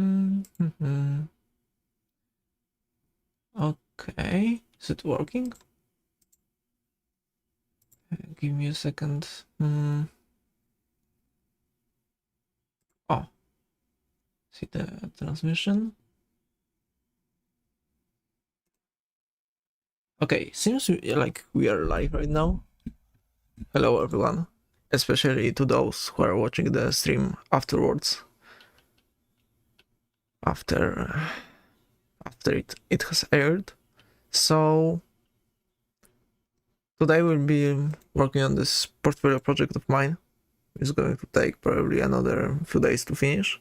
Mm-hmm. Okay, is it working? Give me a second. Oh, see the transmission. Okay, seems like we are live right now. Hello everyone, especially to those who are watching the stream afterwards. After it has aired. So today we'll be working on this portfolio project of mine. It's going to take probably another few days to finish.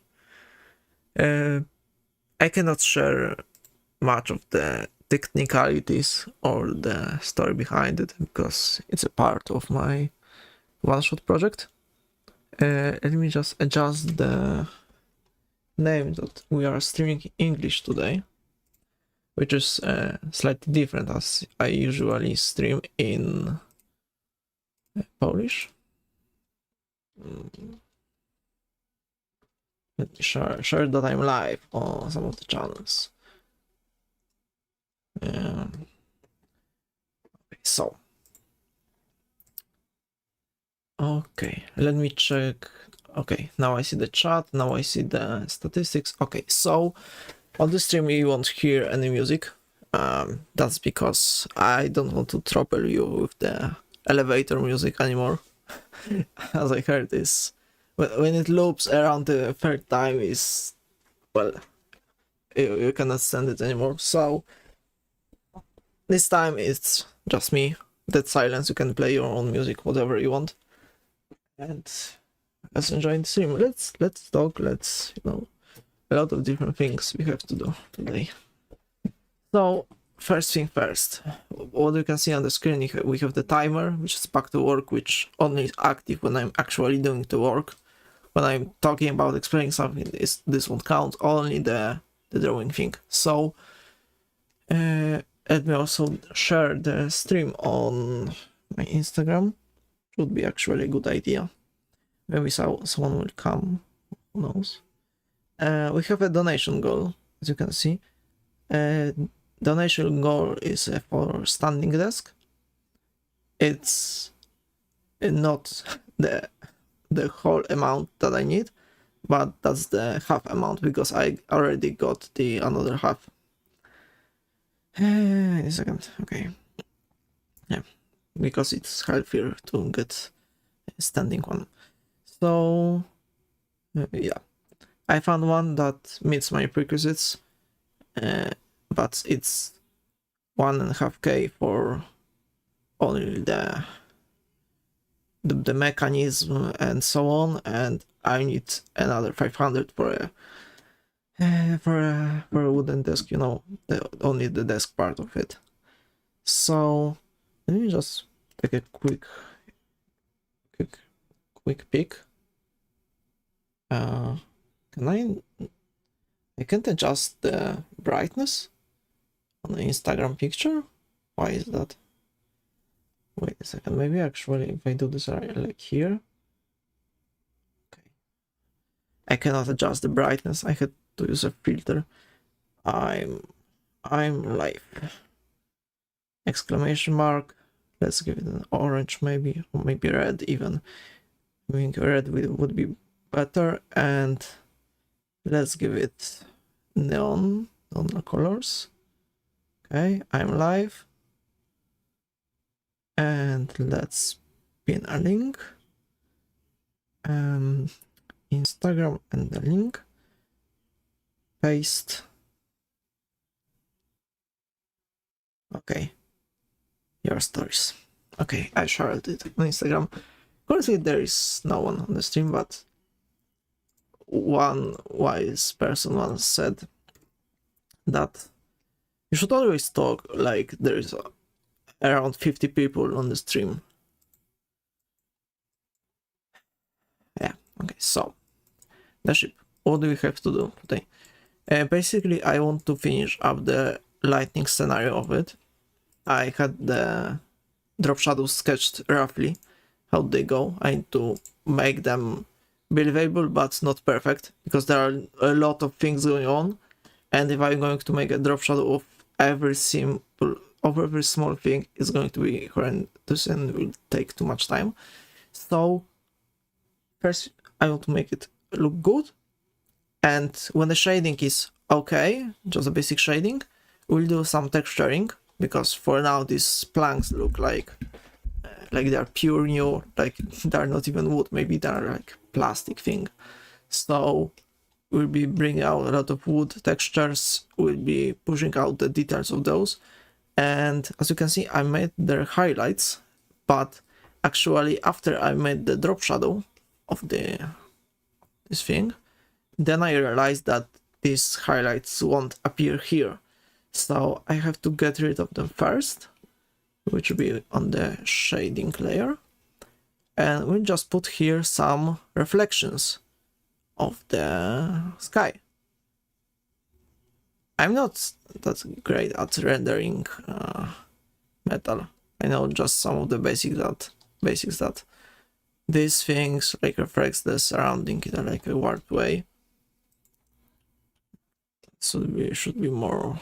I cannot share much of the technicalities or the story behind it because it's a part of my one-shot project. Let me just adjust the name that we are streaming English today, which is slightly different as I usually stream in Polish. Let me share that I'm live on some of the channels. Okay, so okay, let me check. Okay, now I see the chat, now I see the statistics. Okay, so on the stream you won't hear any music. That's because I don't want to trouble you with the elevator music anymore. As I heard this, when it loops around the third time is, well, you cannot stand it anymore. So this time it's just me. That silence, you can play your own music, whatever you want. And let's enjoy the stream. Let's talk. Let's a lot of different things we have to do today. So first thing first, what you can see on the screen, we have the timer, which is back to work, which only is active when I'm actually doing the work. When I'm talking about explaining something, this won't count. Only the drawing thing. So let me also share the stream on my Instagram. Would be actually a good idea. Maybe someone will come. Who knows? We have a donation goal, as you can see. Donation goal is for standing desk. It's not the whole amount that I need, but that's the half amount because I already got the another half. A second, okay. Yeah, because it's healthier to get a standing one. So yeah, I found one that meets my prerequisites, but it's 1.5K for only the mechanism and so on, and I need another 500 for a wooden desk, only the desk part of it. So let me just take a quick peek. Can I can't adjust the brightness on the Instagram picture? Why is that? Wait a second, maybe actually if I do this right, like here. Okay. I cannot adjust the brightness, I had to use a filter. I'm live. Exclamation mark. Let's give it an orange maybe, or maybe red even. I think red would be better, and let's give it neon colors. Okay, I'm live. And let's pin a link. Instagram and the link. Paste. Okay. Your stories. Okay, I shared it on Instagram. Currently there is no one on the stream, but one wise person once said that you should always talk like there is around 50 people on the stream. Yeah, okay, so the ship. What do we have to do today? Basically, I want to finish up the lightning scenario of it. I had the drop shadows sketched roughly how they go. I need to make them believable but not perfect, because there are a lot of things going on, and if I'm going to make a drop shadow of every every small thing, is going to be horrendous and will take too much time. So first I want to make it look good, and when the shading is okay, just a basic shading, we'll do some texturing, because for now these planks look like they're pure new, like they're not even wood, maybe they're like plastic thing. So we'll be bringing out a lot of wood textures, we'll be pushing out the details of those. And as you can see, I made their highlights, but actually after I made the drop shadow of this thing, then I realized that these highlights won't appear here. So I have to get rid of them first, which will be on the shading layer. And we'll just put here some reflections of the sky. I'm not that great at rendering metal. I know just some of the basics that these things like reflects the surrounding in like a warped way. So it should be more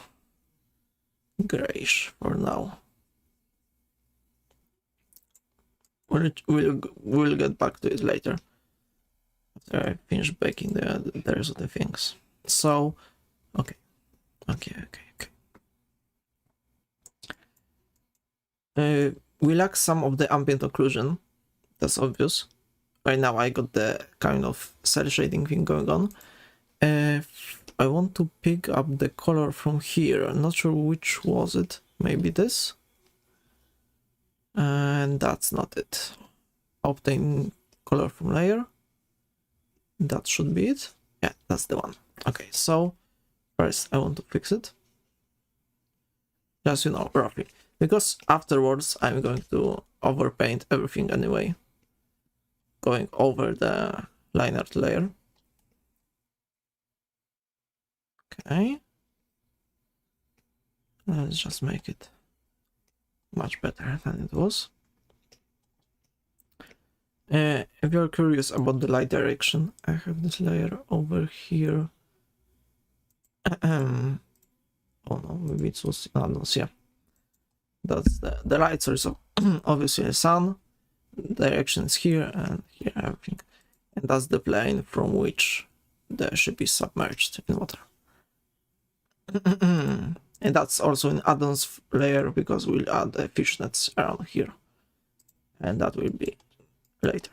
grayish for now. We'll get back to it later after I finish baking the rest of the things. So okay. We lack some of the ambient occlusion. That's obvious. Right now I got the kind of cell shading thing going on. I want to pick up the color from here. I'm not sure which was it. Maybe this. And that's not it. Obtain color from layer. That should be it. Yeah, that's the one. Okay, so first I want to fix it. Just, you know, roughly. Because afterwards I'm going to overpaint everything anyway. Going over the liner layer. Okay. Let's just make it much better than it was. If you're curious about the light direction, I have this layer over here. Oh no, maybe it was yeah. That's the light source of obviously the sun. Direction is here and here, everything. And that's the plane from which the ship is submerged in water. And that's also an add-ons layer, because we'll add the fishnets around here. And that will be later.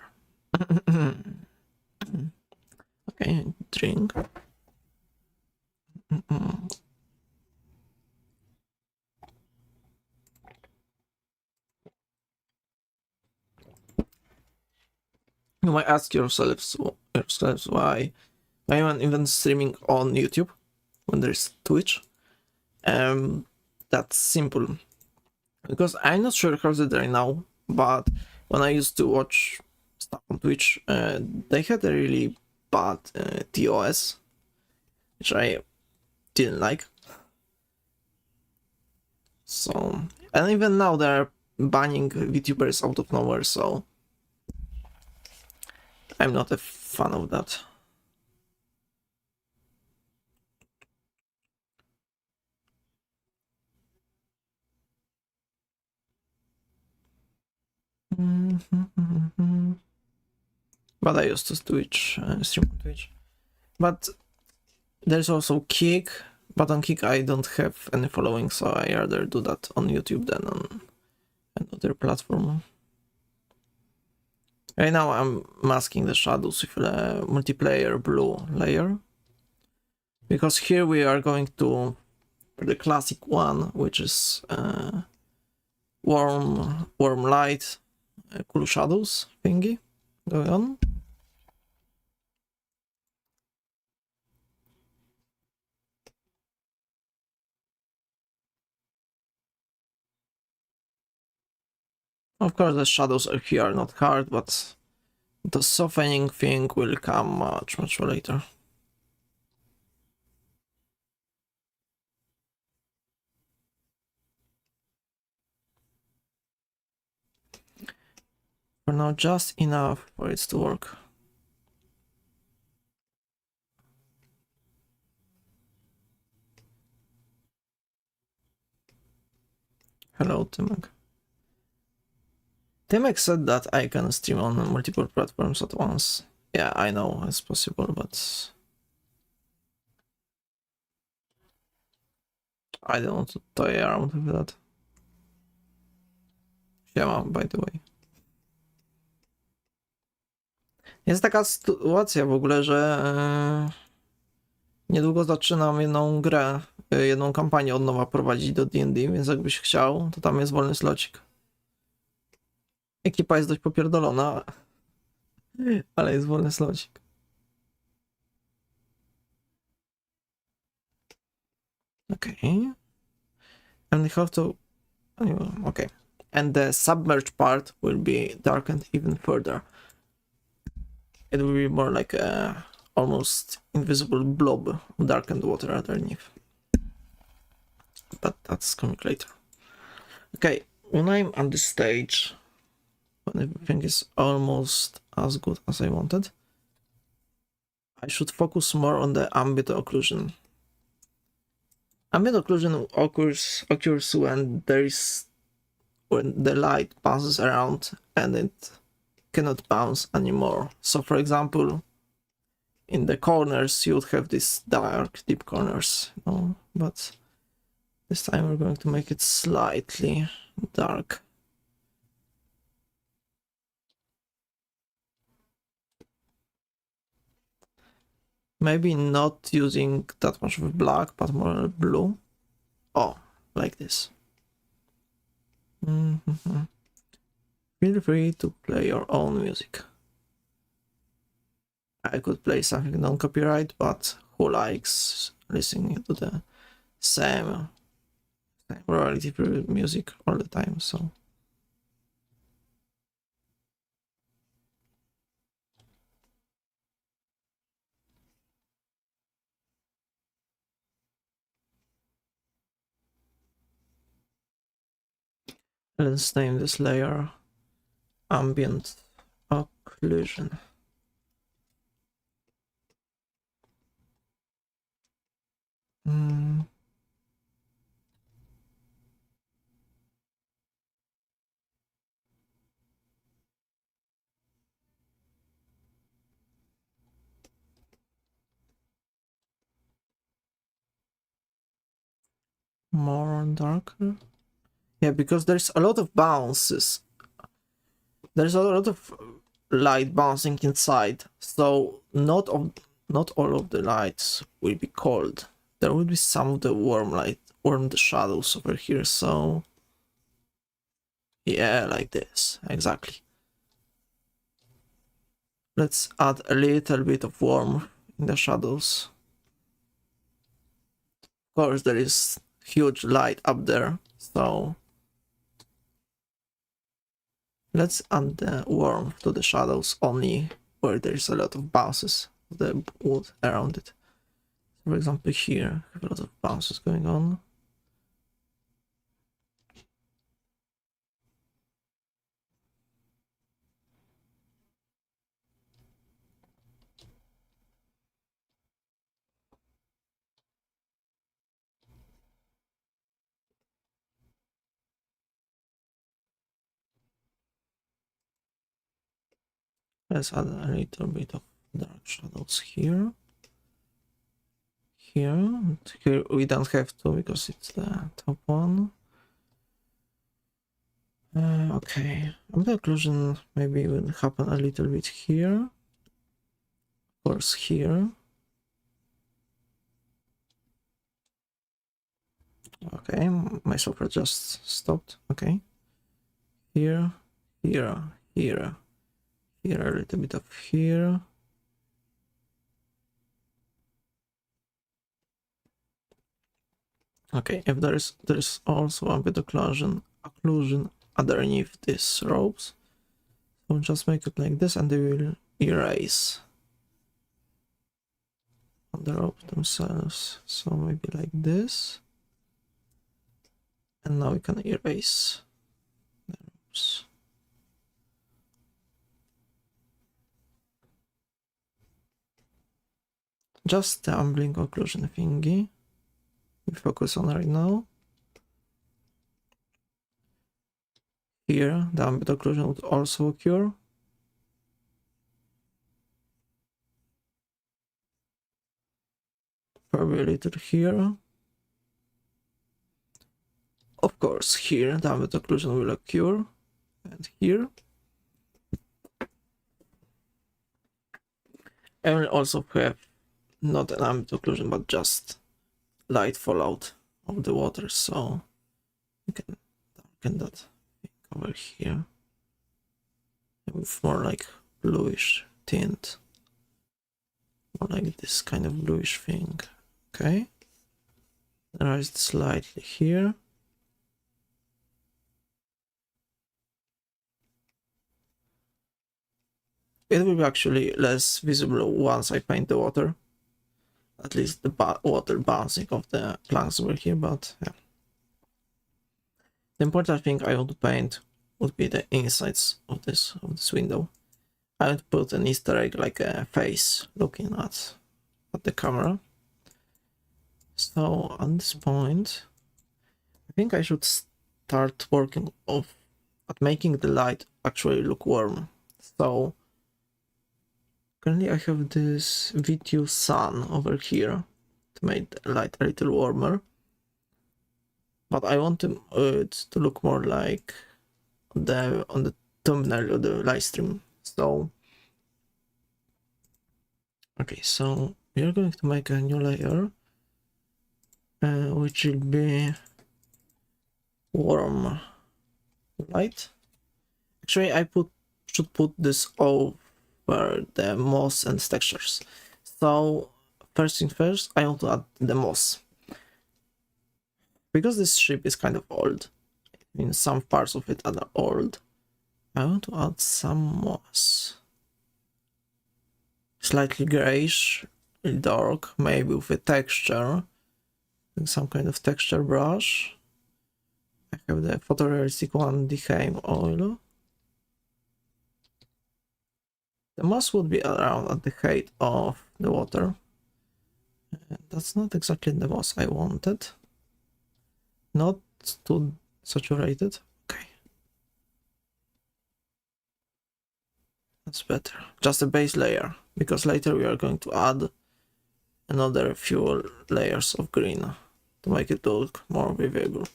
Okay, drink. You might ask yourselves why I'm even streaming on YouTube when there's Twitch. That's simple, because I'm not sure how's it right now, but when I used to watch stuff on Twitch, they had a really bad TOS, which I didn't like. So, and even now they're banning VTubers out of nowhere, so I'm not a fan of that. But I used to Twitch, stream on Twitch. But there's also Kick, but on Kick I don't have any following, so I rather do that on YouTube than on another platform. Right now I'm masking the shadows with a multiplayer blue layer, because here we are going to the classic one, which is warm light, cool shadows thingy going on. Of course, the shadows are here not hard, but the softening thing will come much later. For now, just enough for it to work. Hello, Timek. Timek said that I can stream on multiple platforms at once. Yeah, I know it's possible, but I don't want to toy around with that. Siema, by the way. Jest taka sytuacja w ogóle, że niedługo zaczynam jedną grę, jedną kampanię od nowa prowadzić do D&D, więc jakbyś chciał, to tam jest wolny slocik. Ekipa jest dość popierdolona, ale jest wolny slocik. Okay. And have to... Okay. And the submerged part will be darkened even further. It will be more like a almost invisible blob of darkened water underneath. But that's coming later. Okay, when I'm on the stage, when everything is almost as good as I wanted, I should focus more on the ambient occlusion. Ambient occlusion occurs when the light passes around and it cannot bounce anymore. So for example, in the corners you would have these dark, deep corners, you know, but this time we're going to make it slightly dark. Maybe not using that much of black, but more blue. Oh, like this. Feel free to play your own music. I could play something non-copyright, but who likes listening to the same royalty-free music all the time, so... Let's name this layer ambient occlusion. More darker. Yeah, because there's a lot of bounces. There's a lot of light bouncing inside, so not all of the lights will be cold. There will be some of the warm the shadows over here, so yeah, like this, exactly. Let's add a little bit of warmth in the shadows. Of course, there is huge light up there, so let's add the warmth to the shadows only where there's a lot of bounces of the wood around it. For example, here, we have a lot of bounces going on. Let's add a little bit of dark shadows here. Here we don't have to because it's the top one. Okay, the occlusion maybe will happen a little bit here. Of course, here. Okay, my software just stopped. Okay. Here, here, here, here, a little bit of here. Okay, if there's also a bit of occlusion underneath these ropes, so just make it like this and they will erase on the ropes themselves. So maybe like this, and now we can erase the ropes. Just the ambient occlusion thingy we focus on right now. here, the ambient occlusion would also occur. Probably a little here. Of course, here the ambient occlusion will occur, and here. I will also have not an ambient occlusion, but just light fallout of the water, so you can darken that thing over here with more like bluish tint, more like this kind of bluish thing. Okay, raise it slightly here. It will be actually less visible once I paint the water, at least the water bouncing off the planks over here, but yeah. The important thing I want to paint would be the insides of this window. I want to put an Easter egg, like a face looking at the camera. So at this point, I think I should start working at making the light actually look warm. So currently I have this V2 sun over here to make the light a little warmer. But I want it to look more like on the thumbnail of the live stream. So okay, so we are going to make a new layer, which will be warm light. Actually, I should put this over the moss and textures. So first thing first, I want to add the moss. Because this ship is kind of old, I mean some parts of it are old, I want to add some moss. Slightly grayish, dark, maybe with a texture, some kind of texture brush. I have the photorealistic one, decaying oil. The moss would be around at the height of the water. That's not exactly the moss I wanted. Not too saturated. Okay. That's better. Just a base layer, because later we are going to add another few layers of green to make it look more vivid.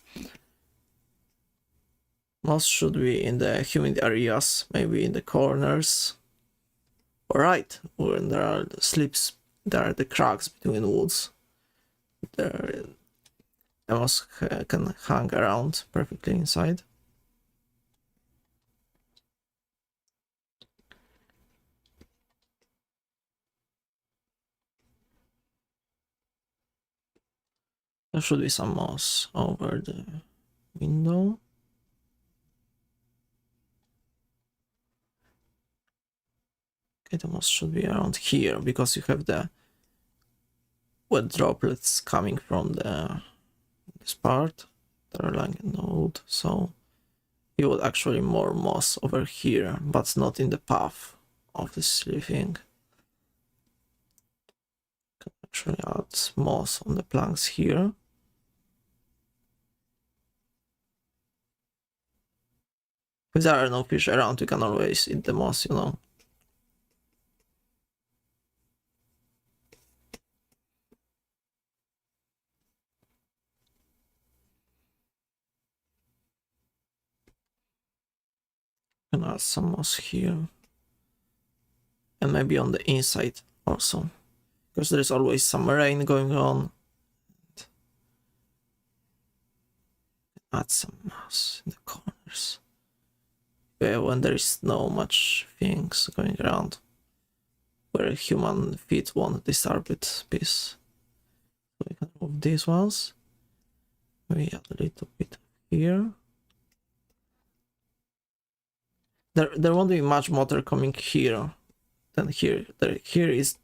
Moss should be in the humid areas, maybe in the corners. Alright, when there are the slips, there are the cracks between woods. There, the moss can hang around perfectly inside. There should be some moss over the window. Okay, the moss should be around here, because you have the wet droplets coming from this part that are lying in the wood, so you would actually more moss over here, but not in the path of this sleeving. Can actually add moss on the planks here. If there are no fish around, you can always eat the moss, you know. Can add some moss here. And maybe on the inside also, because there is always some rain going on. Add some moss in the corners. When there is no much things going around, where human feet won't disturb it, piece. So we can move these ones. We add a little bit here. There won't be much water coming here than here. Here is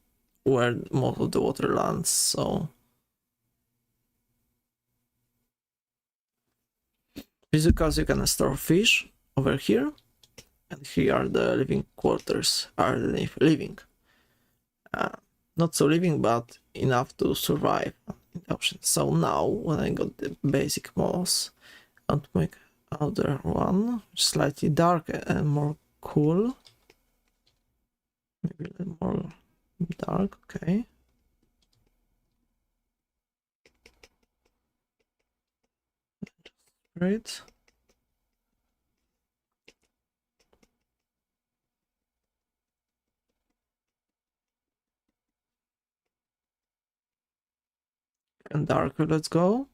where most of the water lands, so because you can store fish over here, and here are the living quarters, are living. Not so living, but enough to survive in the ocean. So now, when I got the basic moss, I want to make other one, slightly darker and more cool. Maybe a little more dark, okay. Great. And darker, let's go.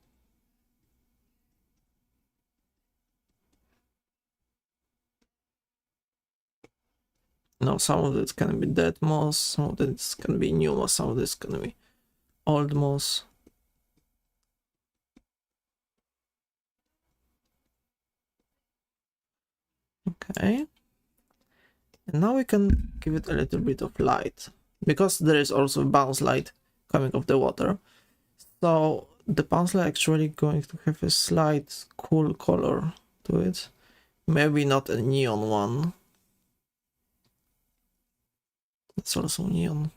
Now some of it can be dead moss, some of it can be new moss, some of this can be old moss. Okay. And now we can give it a little bit of light, because there is also bounce light coming off the water. So the bounce light actually going to have a slight cool color to it. Maybe not a neon one. It's also neon.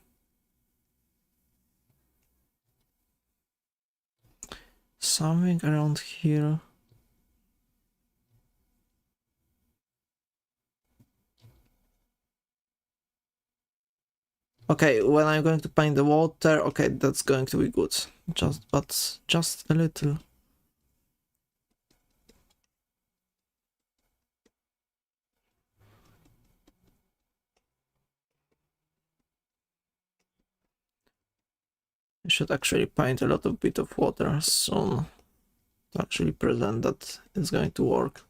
Something around here. Okay, when I'm going to paint the water, okay, that's going to be good. Just a little. I should actually paint a lot of bit of water soon to actually present that it's going to work.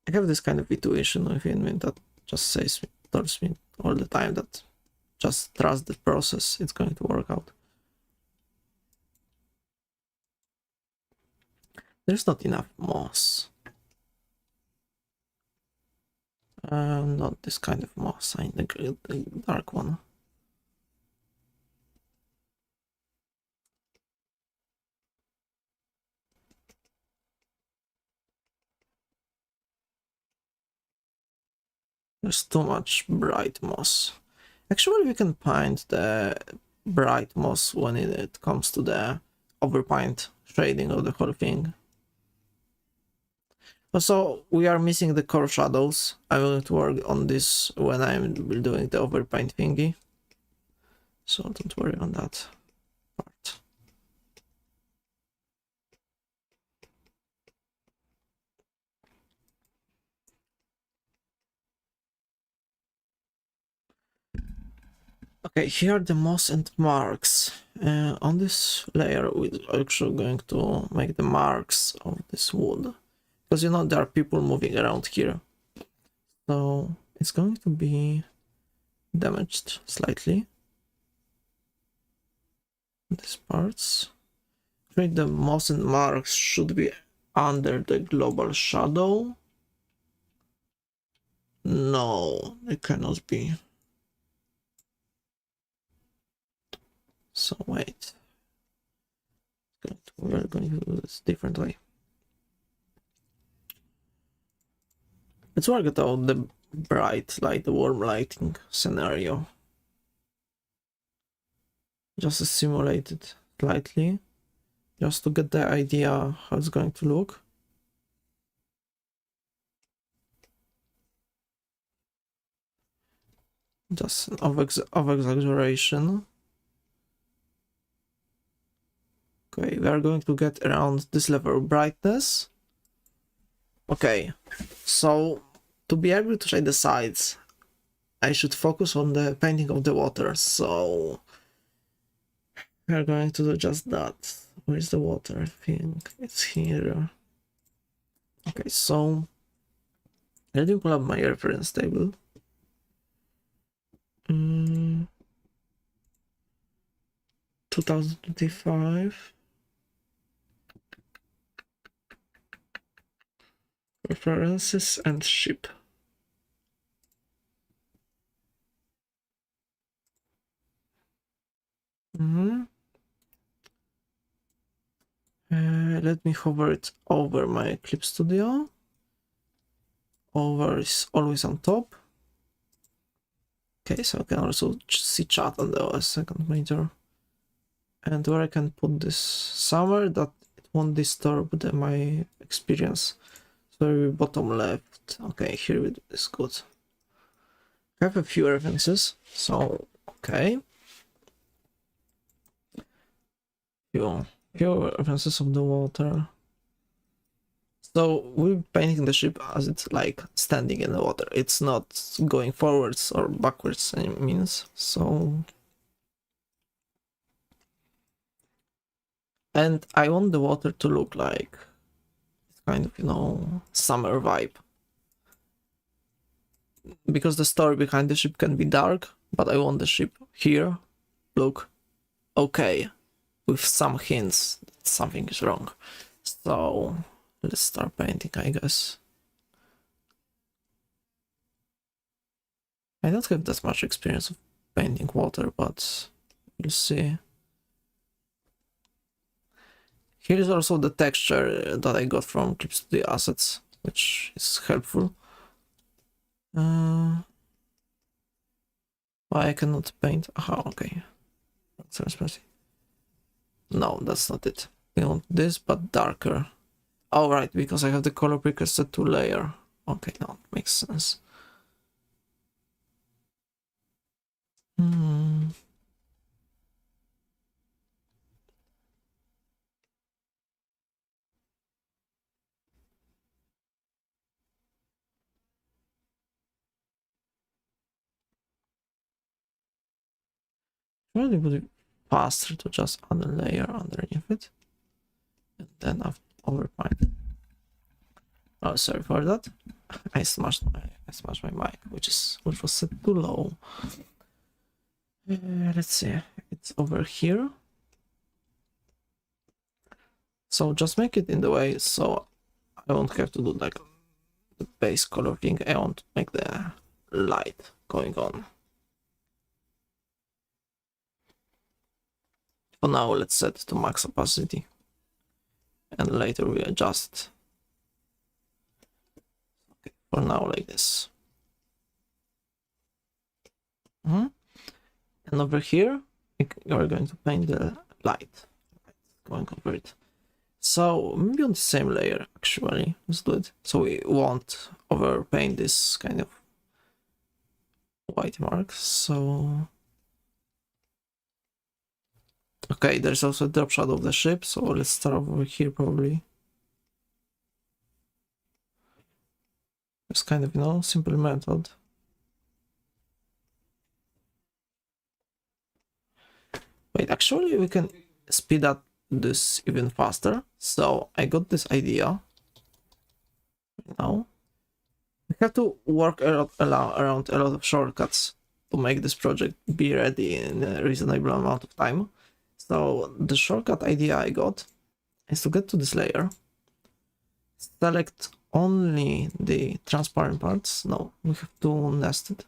I have this kind of intuition within me that just tells me all the time that just trust the process, it's going to work out. There's not enough moss. Not this kind of moss, I need the dark one. There's too much bright moss. Actually, we can paint the bright moss when it comes to the overpaint shading of the whole thing. Also, we are missing the core shadows. I'm going to work on this when I'm doing the overpaint thingy. So don't worry on that part. Okay, here are the moss and marks. On this layer, we're actually going to make the marks of this wood. Because you know there are people moving around here. So it's going to be damaged slightly. These parts. The moss and marks should be under the global shadow. No, it cannot be. So wait. We're going to do this differently. Let's work it out the bright light, the warm lighting scenario. Just simulate it slightly, just to get the idea how it's going to look. Just of exaggeration. Okay, we are going to get around this level of brightness. Okay, so to be able to shade the sides, I should focus on the painting of the water, so we are going to do just that. Where's the water? I think it's here. Okay, so let me pull up my reference table. 2025 references and ship. Let me hover it over my Clip Studio. Over is always on top. Okay, so I can also see chat on the OS second monitor. And where I can put this somewhere that it won't disturb my experience. So bottom left. Okay, here it is good. I have a few references, so okay. Few references of the water. So we're painting the ship as it's like standing in the water. It's not going forwards or backwards, I means. So, and I want the water to look like kind of, you know, summer vibe. Because the story behind the ship can be dark, but I want the ship here look okay, with some hints that something is wrong. So let's start painting, I guess. I don't have that much experience of painting water, but we'll see. Here is also the texture that I got from Clip Studio Assets, which is helpful. Why I cannot paint? Aha, okay. Transparency. No, that's not it. We want this, but darker. Oh, right, because I have the color picker set to layer. Okay, now it makes sense. Really would be faster to just add a layer underneath it. And then I've overpainted. Oh, sorry for that. I smashed my mic, which was set too low. Let's see. It's over here. So just make it in the way so I won't have to do like the base color thing. I want to make the light going on. For now, let's set to max opacity. And later we adjust. Okay, for now, like this. And over here, you're going to paint the light. Going over it. So maybe on the same layer, actually. Let's do it. So we won't overpaint this kind of white mark. So okay, there's also a drop shadow of the ship. So let's start over here probably. It's kind of, you know, simple method. Wait, actually we can speed up this even faster. So I got this idea. Now we have to work around a lot of shortcuts to make this project be ready in a reasonable amount of time. So the shortcut idea I got is to get to this layer, select only the transparent parts. No, we have to nest it.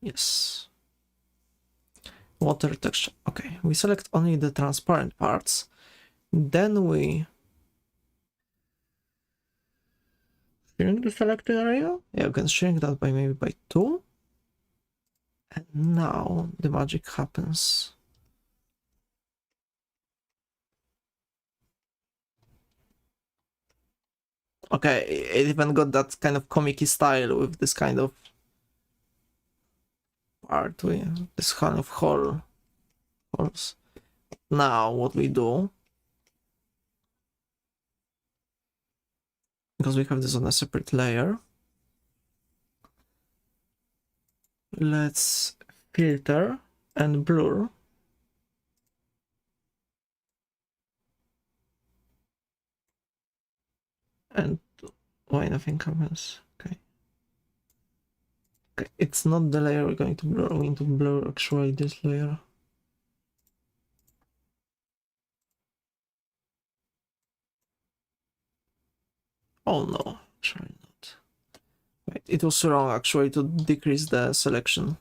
Yes. Water texture. Okay, we select only the transparent parts. Then we shrink the selected area. Yeah, we can shrink that by maybe by 2. And now the magic happens. Okay, it even got that kind of comic style with this kind of part, this kind of holes. Now what we do, because we have this on a separate layer, let's filter and blur. And why nothing happens? Okay. Okay, it's not the layer we're going to blur. We need to blur actually this layer. Oh no, actually not. Wait, it was wrong actually to decrease the selection.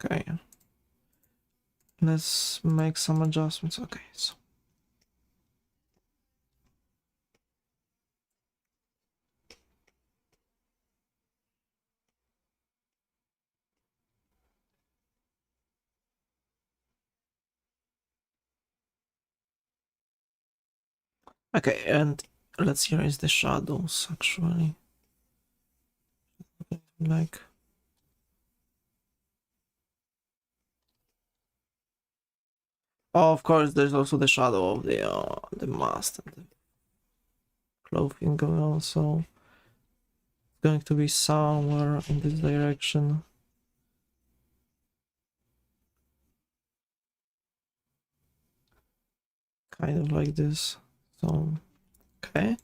Okay. Let's make some adjustments. Okay, so Okay, and let's erase the shadows actually. Like, oh, of course, there's also the shadow of the mask and the clothing going on, so it's going to be somewhere in this direction. Kind of like this. So, okay.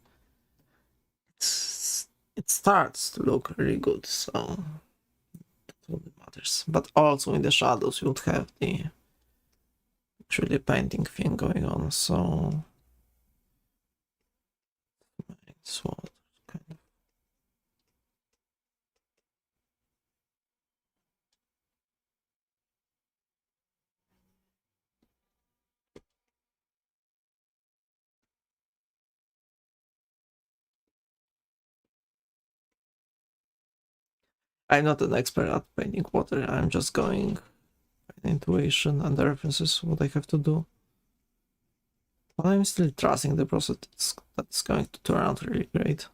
It starts to look really good, so that's what matters. But also in the shadows you would have the actually painting thing going on, so it's what kind of. I'm not an expert at painting water, I'm just going by intuition and the references what I have to do. But I'm still trusting the process that's going to turn out really great.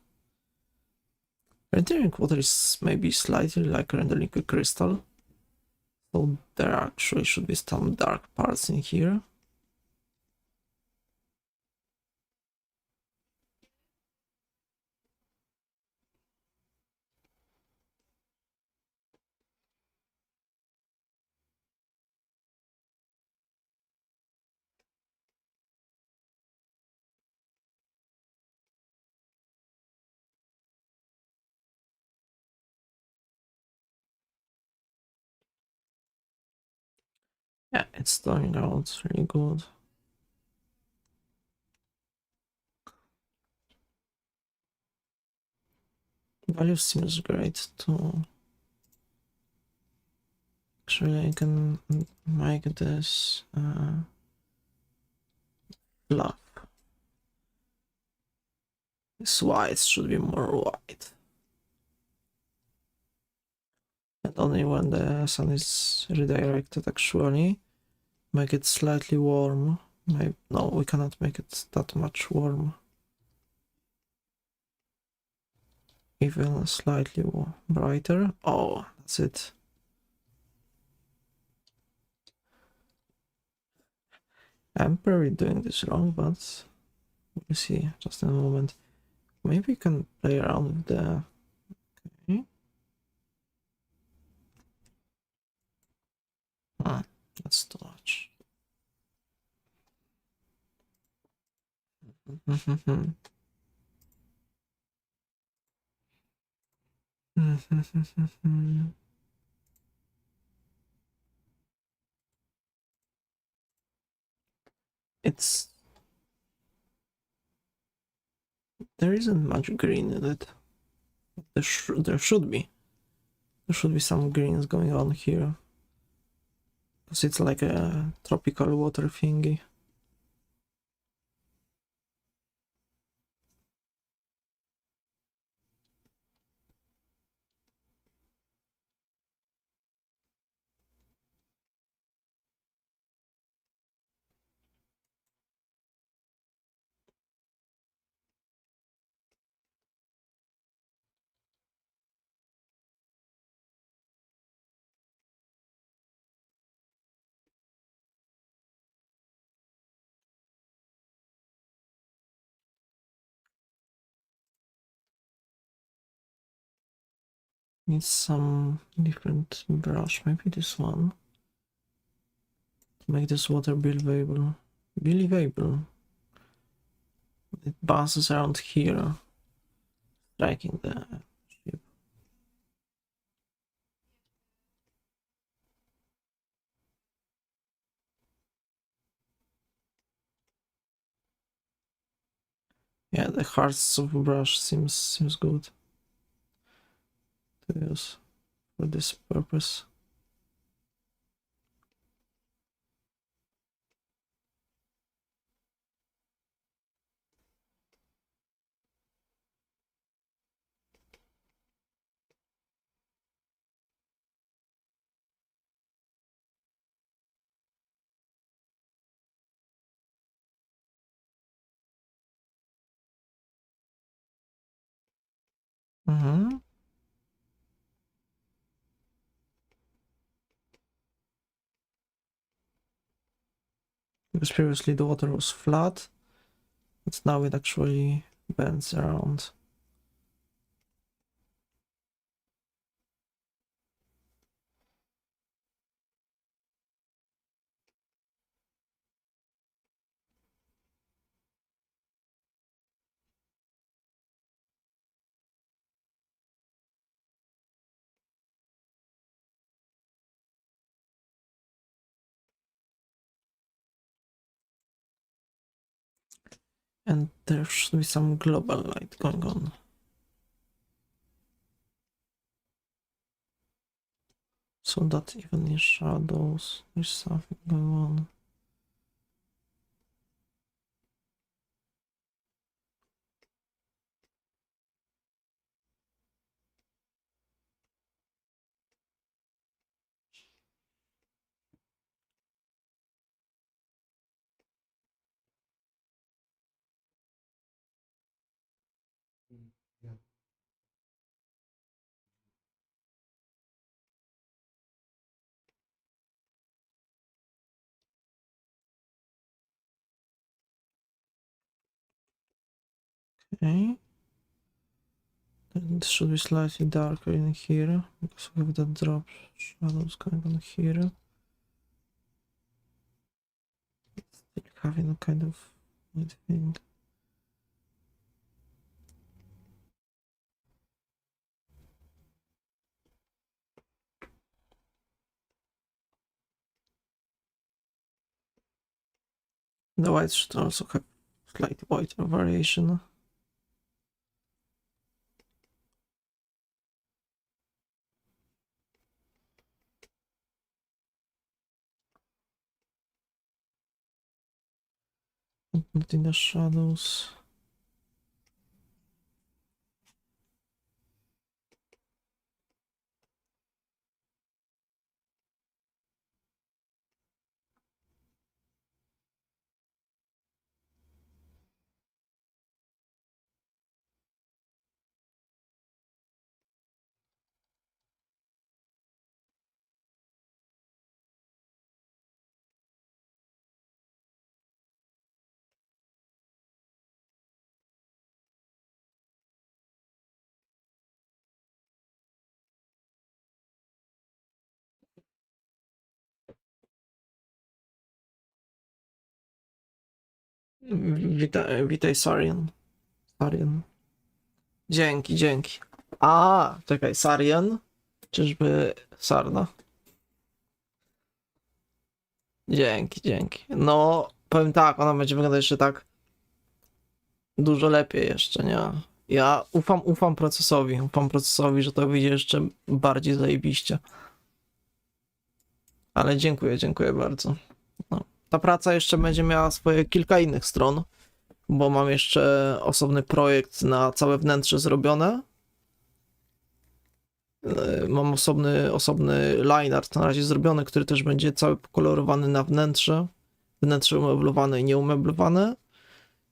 Rendering water is maybe slightly like rendering a crystal, so there actually should be some dark parts in here. Yeah, it's turning out really good. Value seems great too. Actually, I can make this fluff. This white should be more white. And only when the sun is redirected, actually. Make it slightly warm. Maybe, no, we cannot make it that much warm. Even slightly brighter. Oh, that's it. I'm probably doing this wrong, but we'll see just in a moment. Maybe we can play around with the. Okay. Ah, that's too much. It's there isn't much green in it. There should be. There should be some greens going on here. Because it's like a tropical water thingy. Needs some different brush. Maybe this one. To make this water believable. Believable. It bounces around here, striking the ship. Yeah, the hearts of brush seems good to use for this purpose. Mhm. Because previously the water was flat, but now it actually bends around. And there should be some global light going on. So that even in shadows, there's something going on. Okay. Then it should be slightly darker in here because we have the drop shadows going on here. Still having a kind of weird thing. The white should also have slight white variation. Not in the shadows. Witaj Sarian. Sarian. Dzięki, dzięki. A, czekaj, Sarian? Czyżby Sarna? Dzięki, dzięki. No, powiem tak, ona będzie wyglądać jeszcze tak dużo lepiej jeszcze, nie? Ja ufam procesowi, że to wyjdzie jeszcze bardziej zajebiście. Ale dziękuję bardzo. No. Ta praca jeszcze będzie miała swoje kilka innych stron, bo mam jeszcze osobny projekt na całe wnętrze zrobione. Mam osobny line art na razie zrobiony, który też będzie cały pokolorowany na wnętrze. Wnętrze umeblowane i nieumeblowane.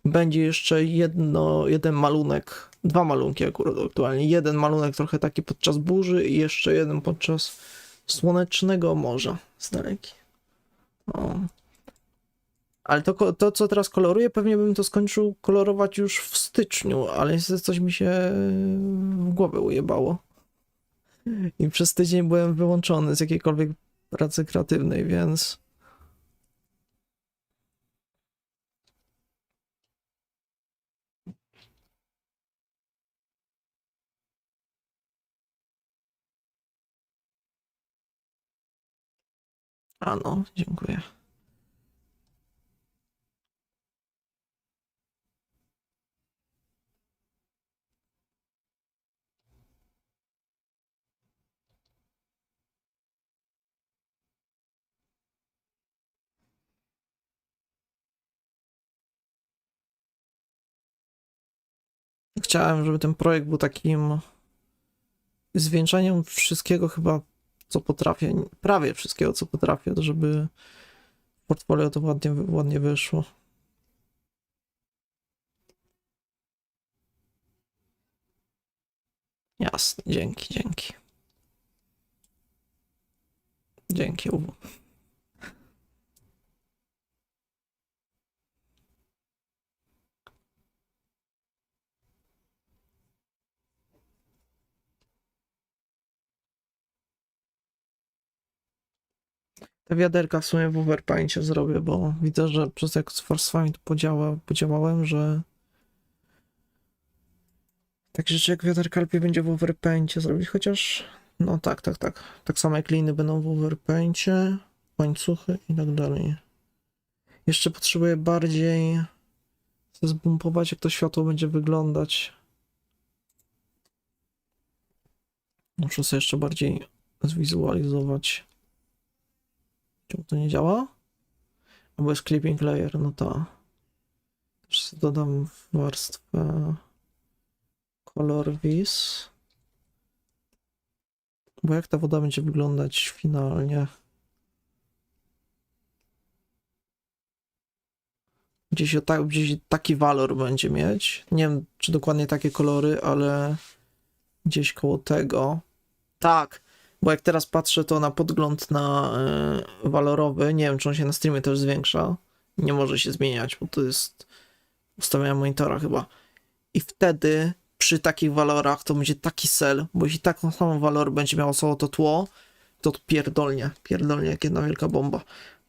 Będzie jeszcze jeden malunek, dwa malunki akurat aktualnie. Jeden malunek trochę taki podczas burzy i jeszcze jeden podczas słonecznego morza z daleki. O. Ale to, co teraz koloruję, pewnie bym to skończył kolorować już w styczniu, ale niestety coś mi się w głowę ujebało. I przez tydzień byłem wyłączony z jakiejkolwiek pracy kreatywnej, więc... A no, dziękuję. Chciałem, żeby ten projekt był takim zwieńczeniem wszystkiego chyba, co potrafię, prawie wszystkiego, co potrafię, to żeby w portfolio to ładnie wyszło. Jasne, dzięki. Dzięki, Uwu. Te wiaderka w sumie w overpaincie zrobię, bo widzę, że przez jak z warstwami tu podziałałem, że takie rzeczy jak wiaderka lepiej będzie w overpaincie zrobić, chociaż no tak. Tak samo jak liny będą w overpaincie, łańcuchy i tak dalej. Jeszcze potrzebuję bardziej zbumpować, jak to światło będzie wyglądać. Muszę sobie jeszcze bardziej zwizualizować. Czemu to nie działa? Albo jest clipping layer, no to też sobie dodam warstwę color vis. Bo jak ta woda będzie wyglądać finalnie? Gdzieś taki walor będzie mieć. Nie wiem, czy dokładnie takie kolory, ale gdzieś koło tego. Tak, bo jak teraz patrzę to na podgląd na walorowy, nie wiem, czy on się na streamie też zwiększa. Nie może się zmieniać, bo to jest ustawienia monitora chyba. I wtedy przy takich walorach to będzie taki sel, bo jeśli taką samą walor będzie miało samo to tło, to pierdolnie jak jedna wielka bomba.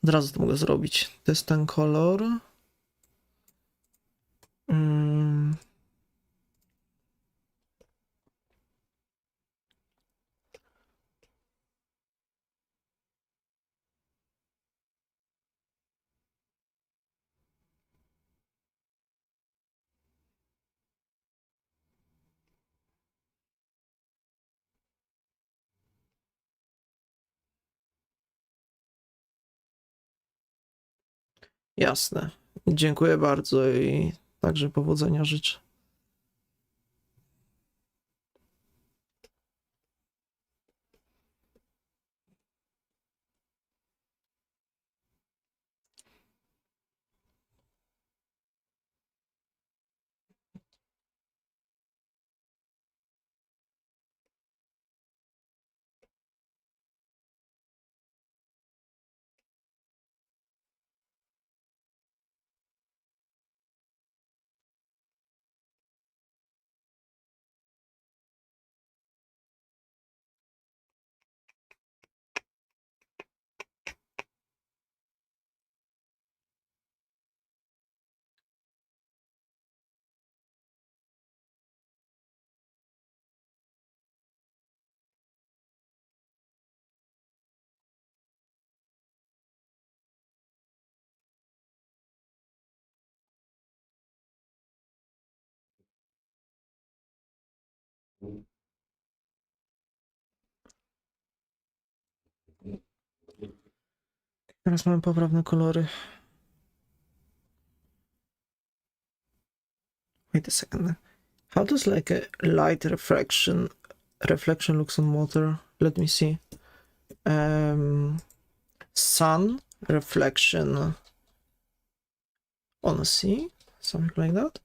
Od razu to mogę zrobić. To jest ten kolor. Jasne. Dziękuję bardzo i także powodzenia życzę. Teraz mamy poprawne kolory. Wait a second. How does like a light reflection looks on water? Let me see. Sun reflection on a sea, something like that.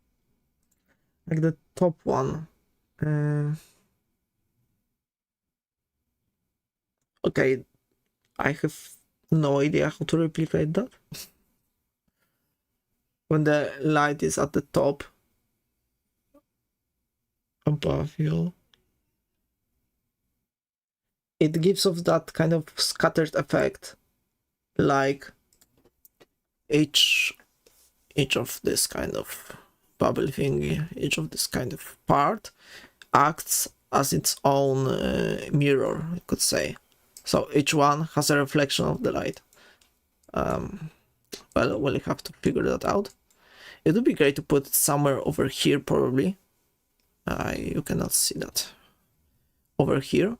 Like the top one. Okay, I have no idea how to replicate that. When the light is at the top above you, it gives off that kind of scattered effect, like each of this kind of bubble thingy, each of this kind of part acts as its own mirror, you could say. So each one has a reflection of the light. Well, we'll have to figure that out. It would be great to put it somewhere over here, probably. You cannot see that over here,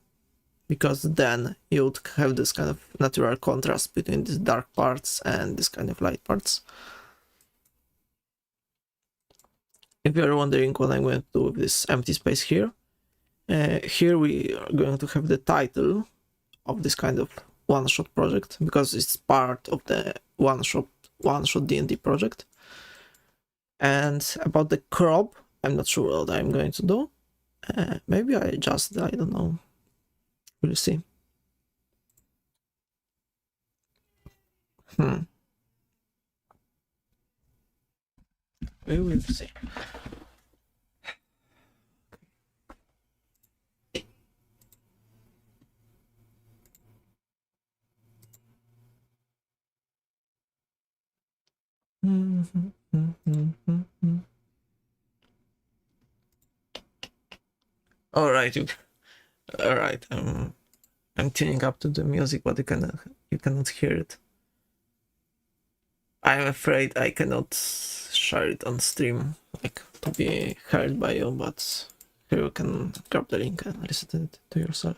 because then you would have this kind of natural contrast between these dark parts and this kind of light parts. If you're wondering what I'm going to do with this empty space here, here we are going to have the title of this kind of one-shot project, because it's part of the one-shot D&D project. And about the crop, I'm not sure what I'm going to do. Maybe I adjust, I don't know. We'll see. We will see. All right, all right. I'm tuning up to the music, but you cannot hear it. I'm afraid I cannot share it on stream, like to be heard by you. But here you can grab the link and listen to yourself.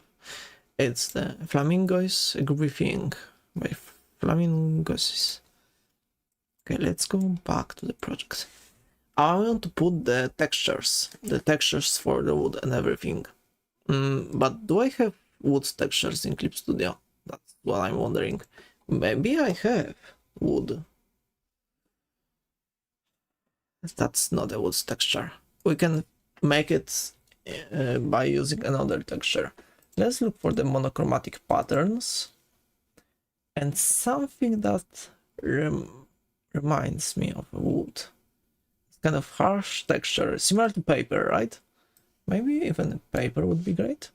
It's the Flamingos Groovy Thing by Flamingos. Okay, let's go back to the project. I want to put the textures for the wood and everything. But do I have wood textures in Clip Studio? That's what I'm wondering. Maybe I have wood. That's not a wood texture. We can make it by using another texture. Let's look for the monochromatic patterns and something that reminds me of wood. It's kind of harsh texture, similar to paper, right? Maybe even paper would be great.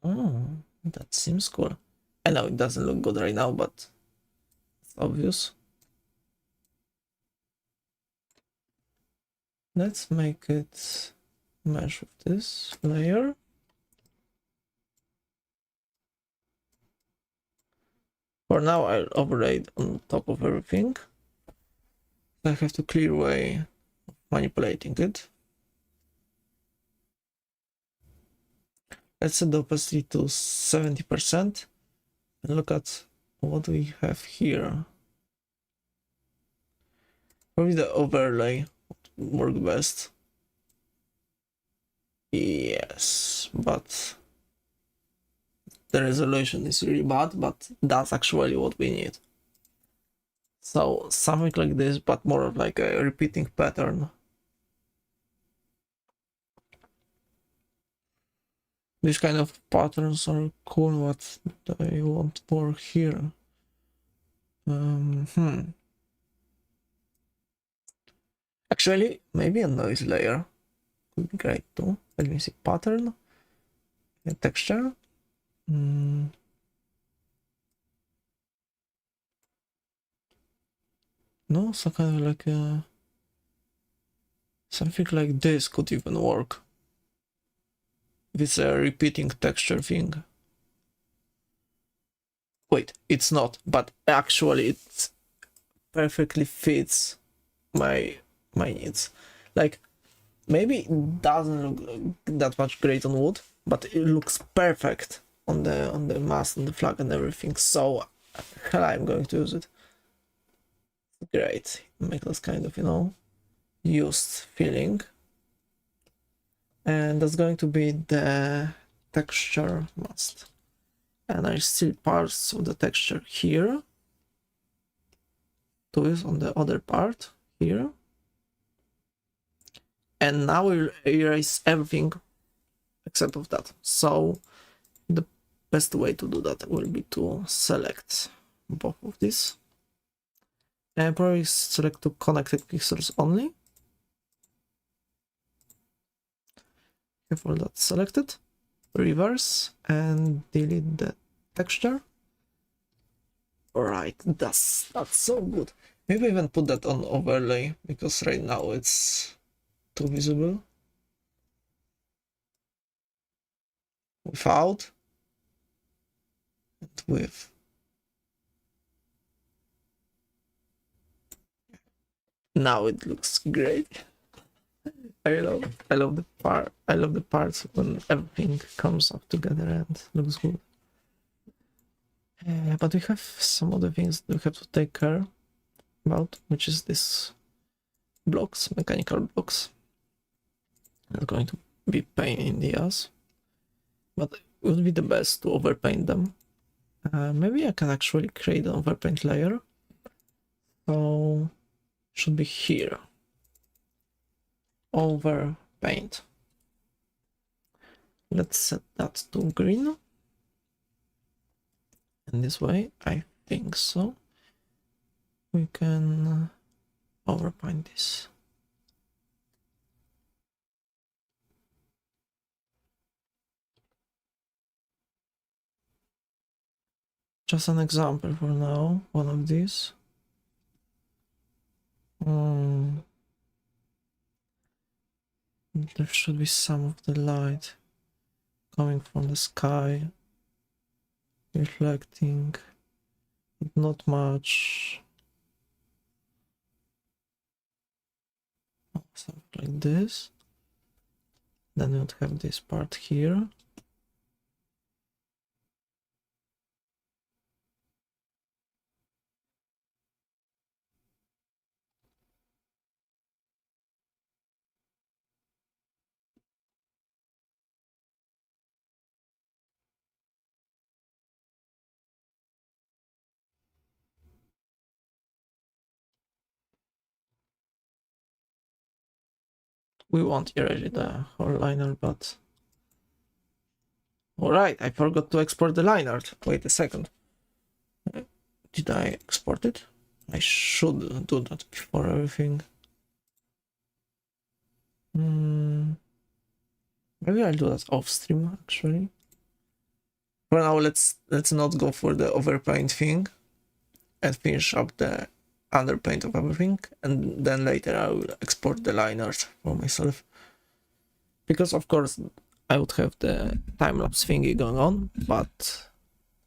Oh, that seems cool. I know it doesn't look good right now, but it's obvious. Let's make it mesh with this layer. For now, I'll overlay it on top of everything. I have to clear away manipulating it. Let's set the opacity to 70% and look at what we have here. Probably the overlay would work best. Yes, but the resolution is really bad, but that's actually what we need. So something like this, but more of like a repeating pattern. These kind of patterns are cool, but I want more here. Actually, maybe a noise layer would be great too. Let me see, pattern, texture. No, so kind of like something like this could even work. If it's a repeating texture thing. Wait, it's not, but actually it perfectly fits my needs. Like, maybe it doesn't look that much great on wood, but it looks perfect on the mask and the flag and everything. So hell, I'm going to use it. Great, make this kind of, you know, used feeling. And that's going to be the texture mask. And I still parts of the texture here to use on the other part here. And now we'll erase everything except of that. So the best way to do that will be to select both of these and probably select to connected pixels only. Have all that selected, reverse and delete the texture. Alright, that's so good. Maybe even put that on overlay because right now it's too visible. Without and with. Now it looks great. I love the parts when everything comes up together and looks good. But we have some other things that we have to take care about, which is this blocks, mechanical blocks. It's going to be pain in the ass, but it would be the best to overpaint them. Maybe I can actually create an overpaint layer. So should be here. over paint. Let's set that to green. And this way, I think so. We can overpaint this. Just an example for now, one of these. There should be some of the light coming from the sky, reflecting, but not much. Something like this. Then we would have this part here. We won't erase the whole liner, but... Alright, I forgot to export the line art. Wait a second. Did I export it? I should do that before everything. Maybe I'll do that off stream actually. For now, let's not go for the overpaint thing and finish up the underpaint of everything, and then later I will export the line art for myself. Because of course I would have the time-lapse thingy going on, but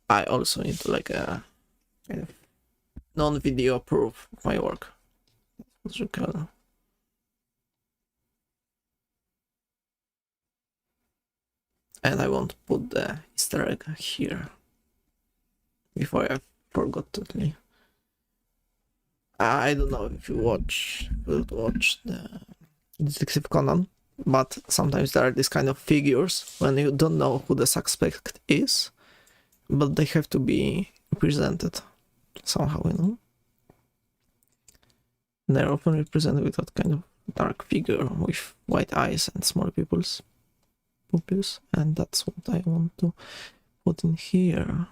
I also need to like a kind of non-video proof of my work. What you call. And I won't put the Easter egg here before I forgot totally. I don't know if you will watch the Detective Conan, but sometimes there are these kind of figures when you don't know who the suspect is, but they have to be represented somehow, you know? They're often represented with that kind of dark figure with white eyes and small pupils, and that's what I want to put in here.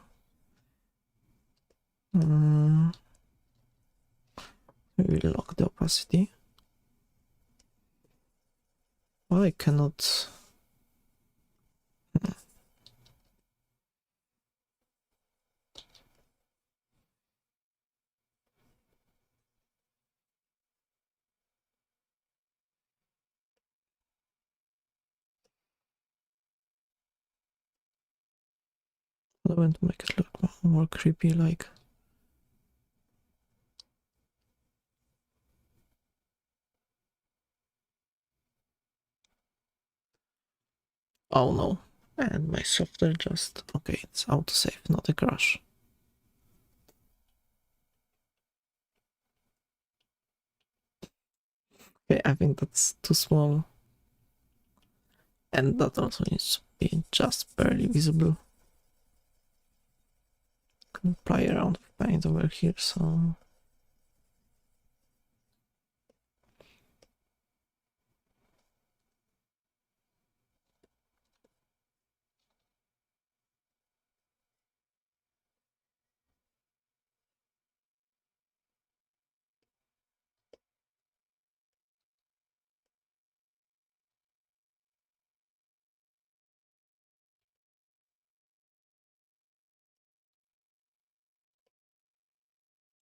We will lock the opacity. Well, I cannot. I want to make it look more creepy, like. Oh no. And my software just... Okay, it's autosave, not a crash. Okay, I think that's too small. And that also needs to be just barely visible. Can play around with paint over here, so...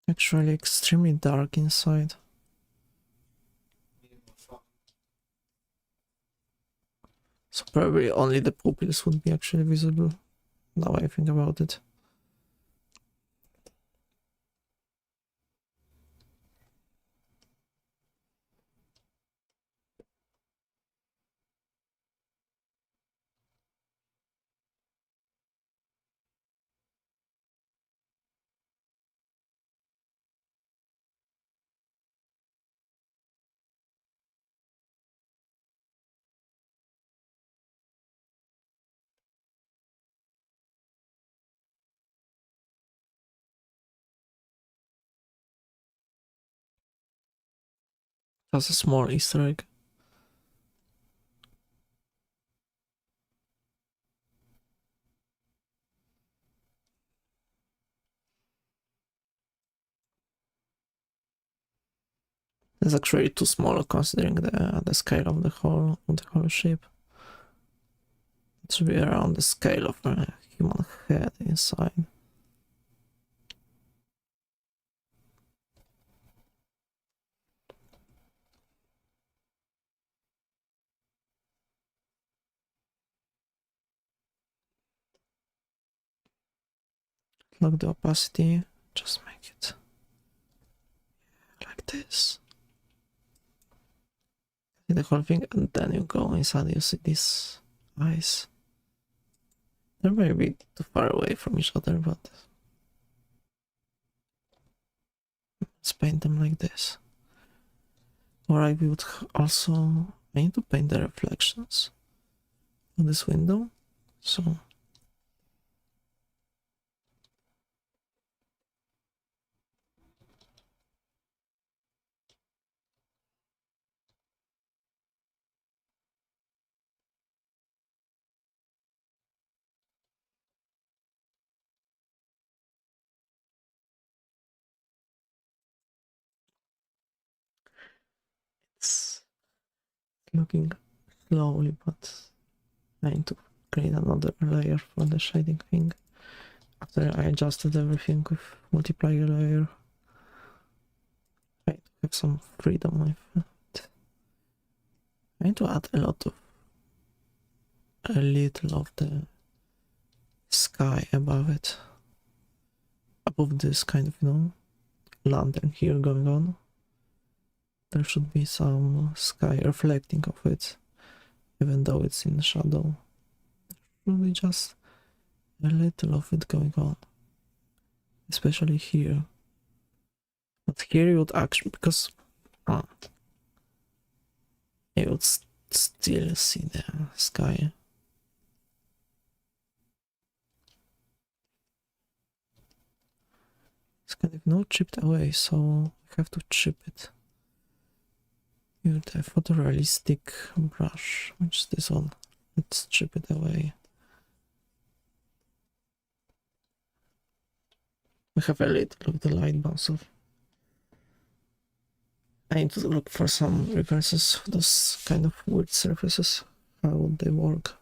Actually extremely dark inside. So probably only the pupils would be actually visible, now I think about it. That's a small Easter egg. It's actually too small considering the scale of the whole ship. It should be around the scale of a human head inside. Lock the opacity, just make it like this. See the whole thing, and then you go inside, you see these eyes. They're maybe too far away from each other, but let's paint them like this. Or I would also, I need to paint the reflections on this window, so it's looking slowly, but I need to create another layer for the shading thing. After I adjusted everything with multiplier layer, I have some freedom with it. I need to add a little of the sky above it, above this kind of, lantern here going on. There should be some sky reflecting of it, even though it's in shadow. There should be just a little of it going on, especially here. But here you would actually, because you would still see the sky. It's kind of not chipped away, so I have to chip it with a photorealistic brush, which is this one. Let's chip it away. We have a little of the light bounce off. I need to look for some reverses of those kind of weird surfaces. How would they work?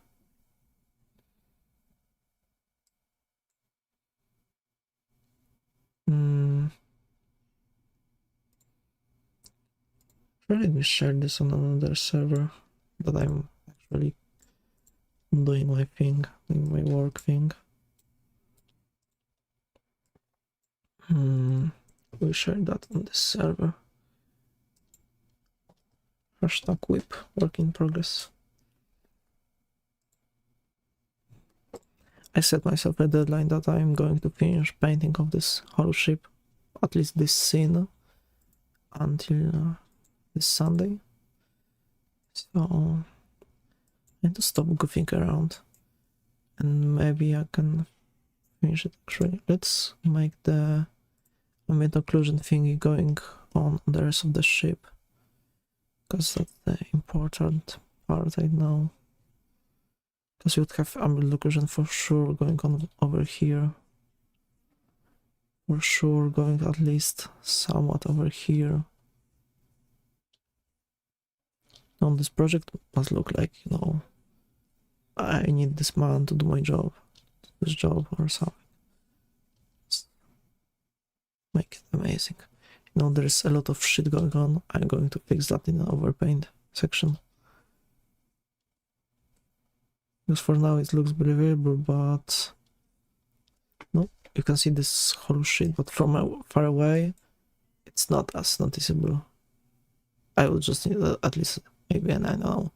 Let me share this on another server that I'm actually doing my thing, doing my work thing. We share that on this server. Hashtag whip, work in progress. I set myself a deadline that I'm going to finish painting of this whole ship, at least this scene, until this Sunday. So I need to stop goofing around, and maybe I can finish it actually. Let's make the ambient occlusion thingy going on the rest of the ship, because that's the important part right now. Because you would have ambient occlusion for sure going on over here. For sure going at least somewhat over here. On this project must look like, I need this man to do my job, this job or something. Just make it amazing. There's a lot of shit going on. I'm going to fix that in the overpaint section. Because for now it looks believable, but no, you can see this whole shit, but from far away it's not as noticeable. I will just need at least maybe, I don't know,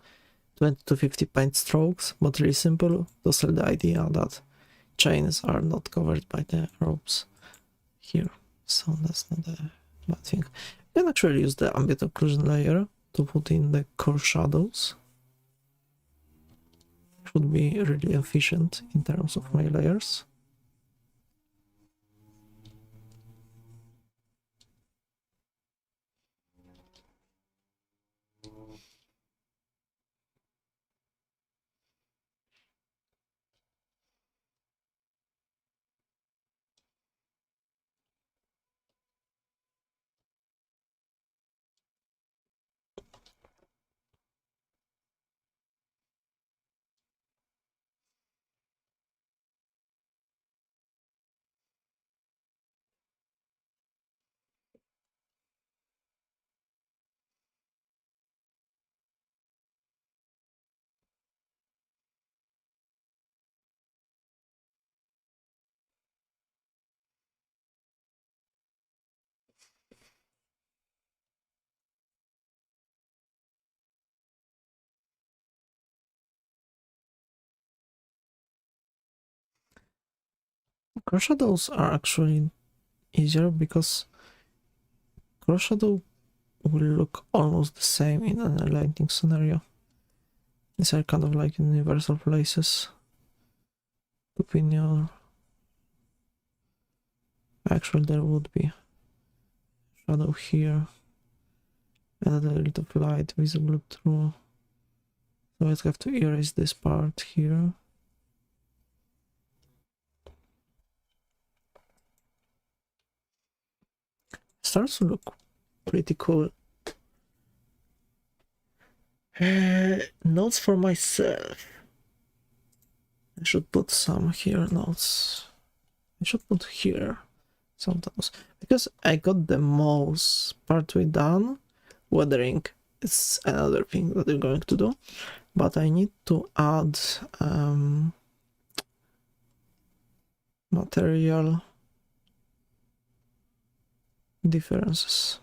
20 to 50 paint strokes, but really simple to sell the idea that chains are not covered by the ropes here, so that's not a bad thing. You can actually use the ambient occlusion layer to put in the core shadows. Should be really efficient in terms of my layers. Cross shadows are actually easier because cross shadow will look almost the same in an lighting scenario. These are kind of like universal places to pin your... Actually, there would be shadow here and a little of light visible through. So let's have to erase this part here. Starts to look pretty cool. Notes for myself. I should put some here notes. I should put here sometimes because I got the mouse partway done. Weathering is another thing that I'm going to do, but I need to add material differences.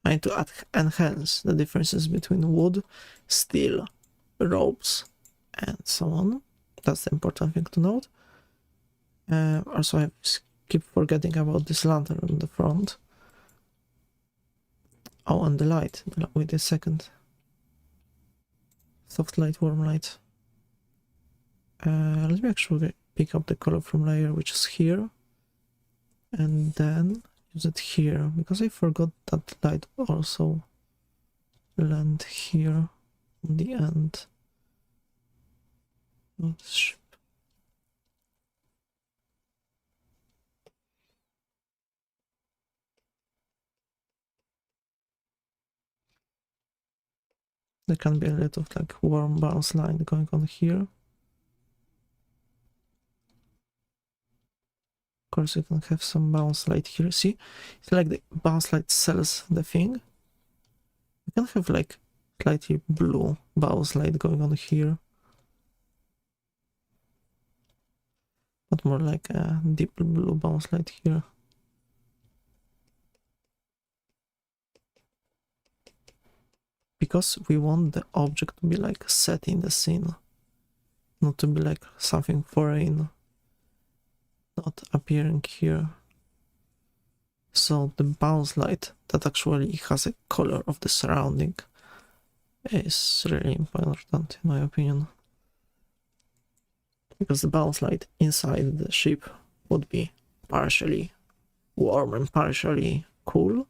I need to enhance the differences between wood, steel, ropes, and so on. That's the important thing to note. Also, I keep forgetting about this lantern on the front. Oh, and the light. Wait a second. Soft light, warm light. Let me actually pick up the color from layer, which is here, and then use it here, because I forgot that light also land here on the end of the ship. There can be a little like warm bounce line going on here. Of course, you can have some bounce light here. See, it's like the bounce light sells the thing. You can have like slightly blue bounce light going on here, but more like a deep blue bounce light here. Because we want the object to be like set in the scene, not to be like something foreign, not appearing here. So the bounce light that actually has a color of the surrounding is really important in my opinion. Because the bounce light inside the ship would be partially warm and partially cool,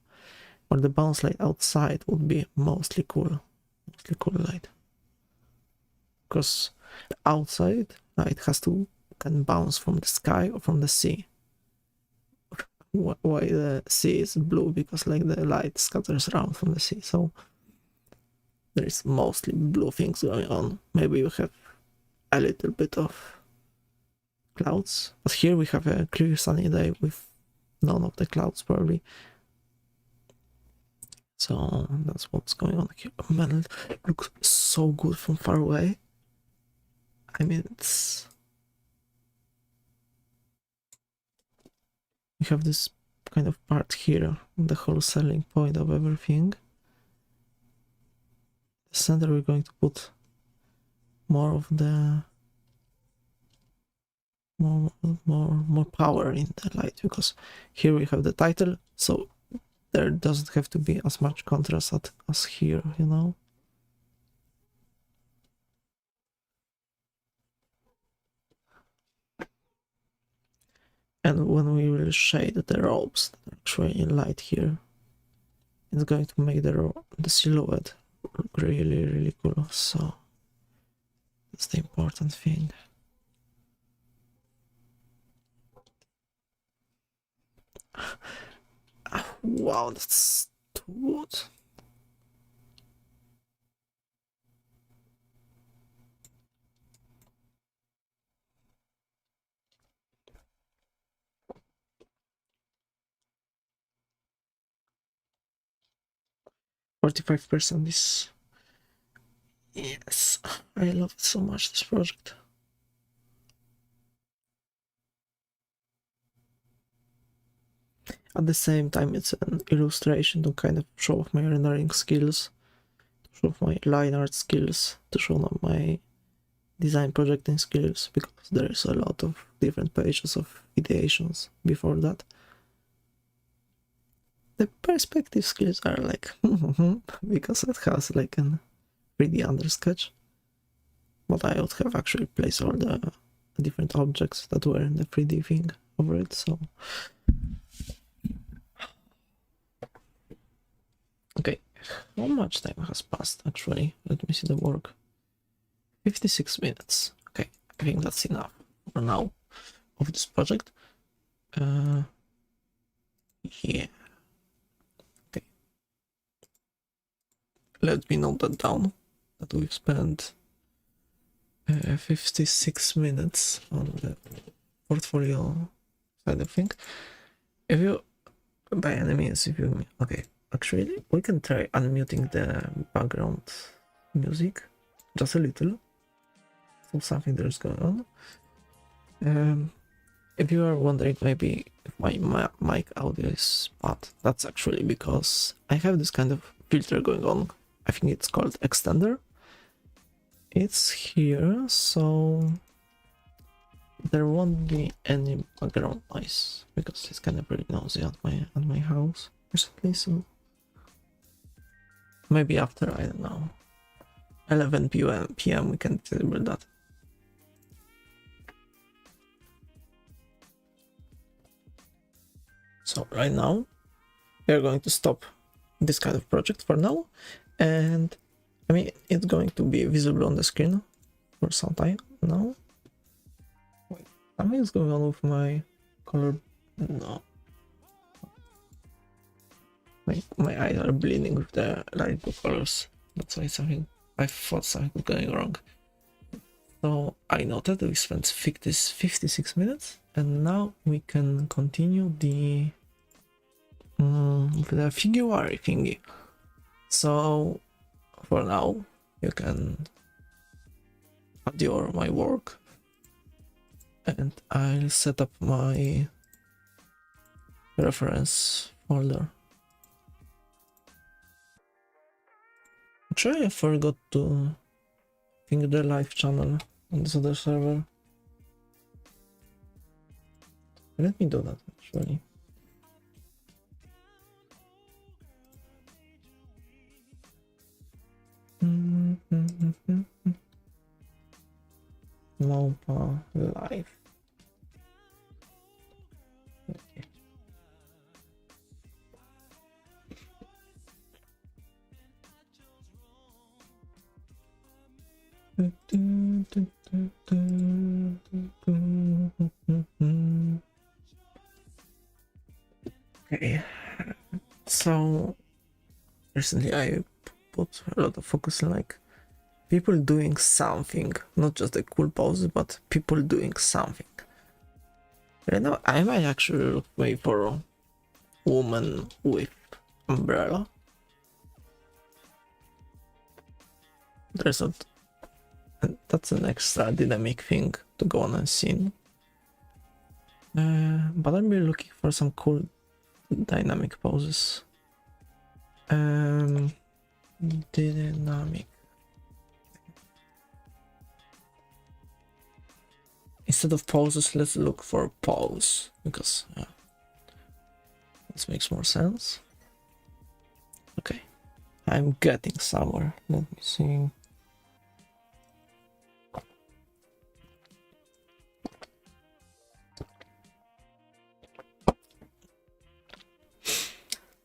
or the bounce light outside would be mostly cool light. Because the outside light can bounce from the sky or from the sea. Why the sea is blue? Because like the light scatters around from the sea, so there is mostly blue things going on. Maybe you have a little bit of clouds, but here we have a clear sunny day with none of the clouds probably. So that's what's going on here. Oh, man, it looks so good from far away. I mean, it's... We have this kind of part here, the whole selling point of everything. The center we're going to put more of the more power in the light, because here we have the title, so there doesn't have to be as much contrast as here, you know. And when we will shade the ropes that are actually in light here, it's going to make the silhouette look really cool. So that's the important thing. Wow, that's too good. %45% is... Yes, I love it so much, this project. At the same time, it's an illustration to kind of show off my rendering skills, to show my line art skills, to show my design projecting skills, because there is a lot of different pages of ideations before that. The perspective skills are like because it has like an 3D undersketch, but I would have actually placed all the different objects that were in the 3D thing over it, so okay. How much time has passed actually? Let me see the work. 56 minutes. Okay, I think that's enough for now of this project. Yeah. Okay. Let me note that down, that we've spent 56 minutes on the portfolio side of things. If you, by any means, if you, okay, actually, we can try unmuting the background music just a little. So something there is going on. If you are wondering maybe if my mic audio is bad, that's actually because I have this kind of filter going on. I think it's called extender. It's here, so there won't be any background noise, because it's kind of really noisy at my house recently. So maybe after, I don't know, 11 p.m. we can disable that. So right now we are going to stop this kind of project for now, and I mean it's going to be visible on the screen for some time now. Wait, something is going on with my color. No, my eyes are bleeding with the light blue colors. That's why I thought something was going wrong. So I noted that we spent 56 minutes, and now we can continue the Figuary thingy. So for now you can add my work, and I'll set up my reference folder. Actually, I forgot to ping the live channel on this other server. Let me do that actually. Mopa live. Okay. Okay, so recently I put a lot of focus on like people doing something, not just the cool poses, but people doing something. Right now I might actually look maybe for a woman with umbrella. There's a, that's an extra dynamic thing to go on a scene. But I'm really looking for some cool dynamic poses. Dynamic. Instead of poses, let's look for pose, because this makes more sense. Okay, I'm getting somewhere. Let me see.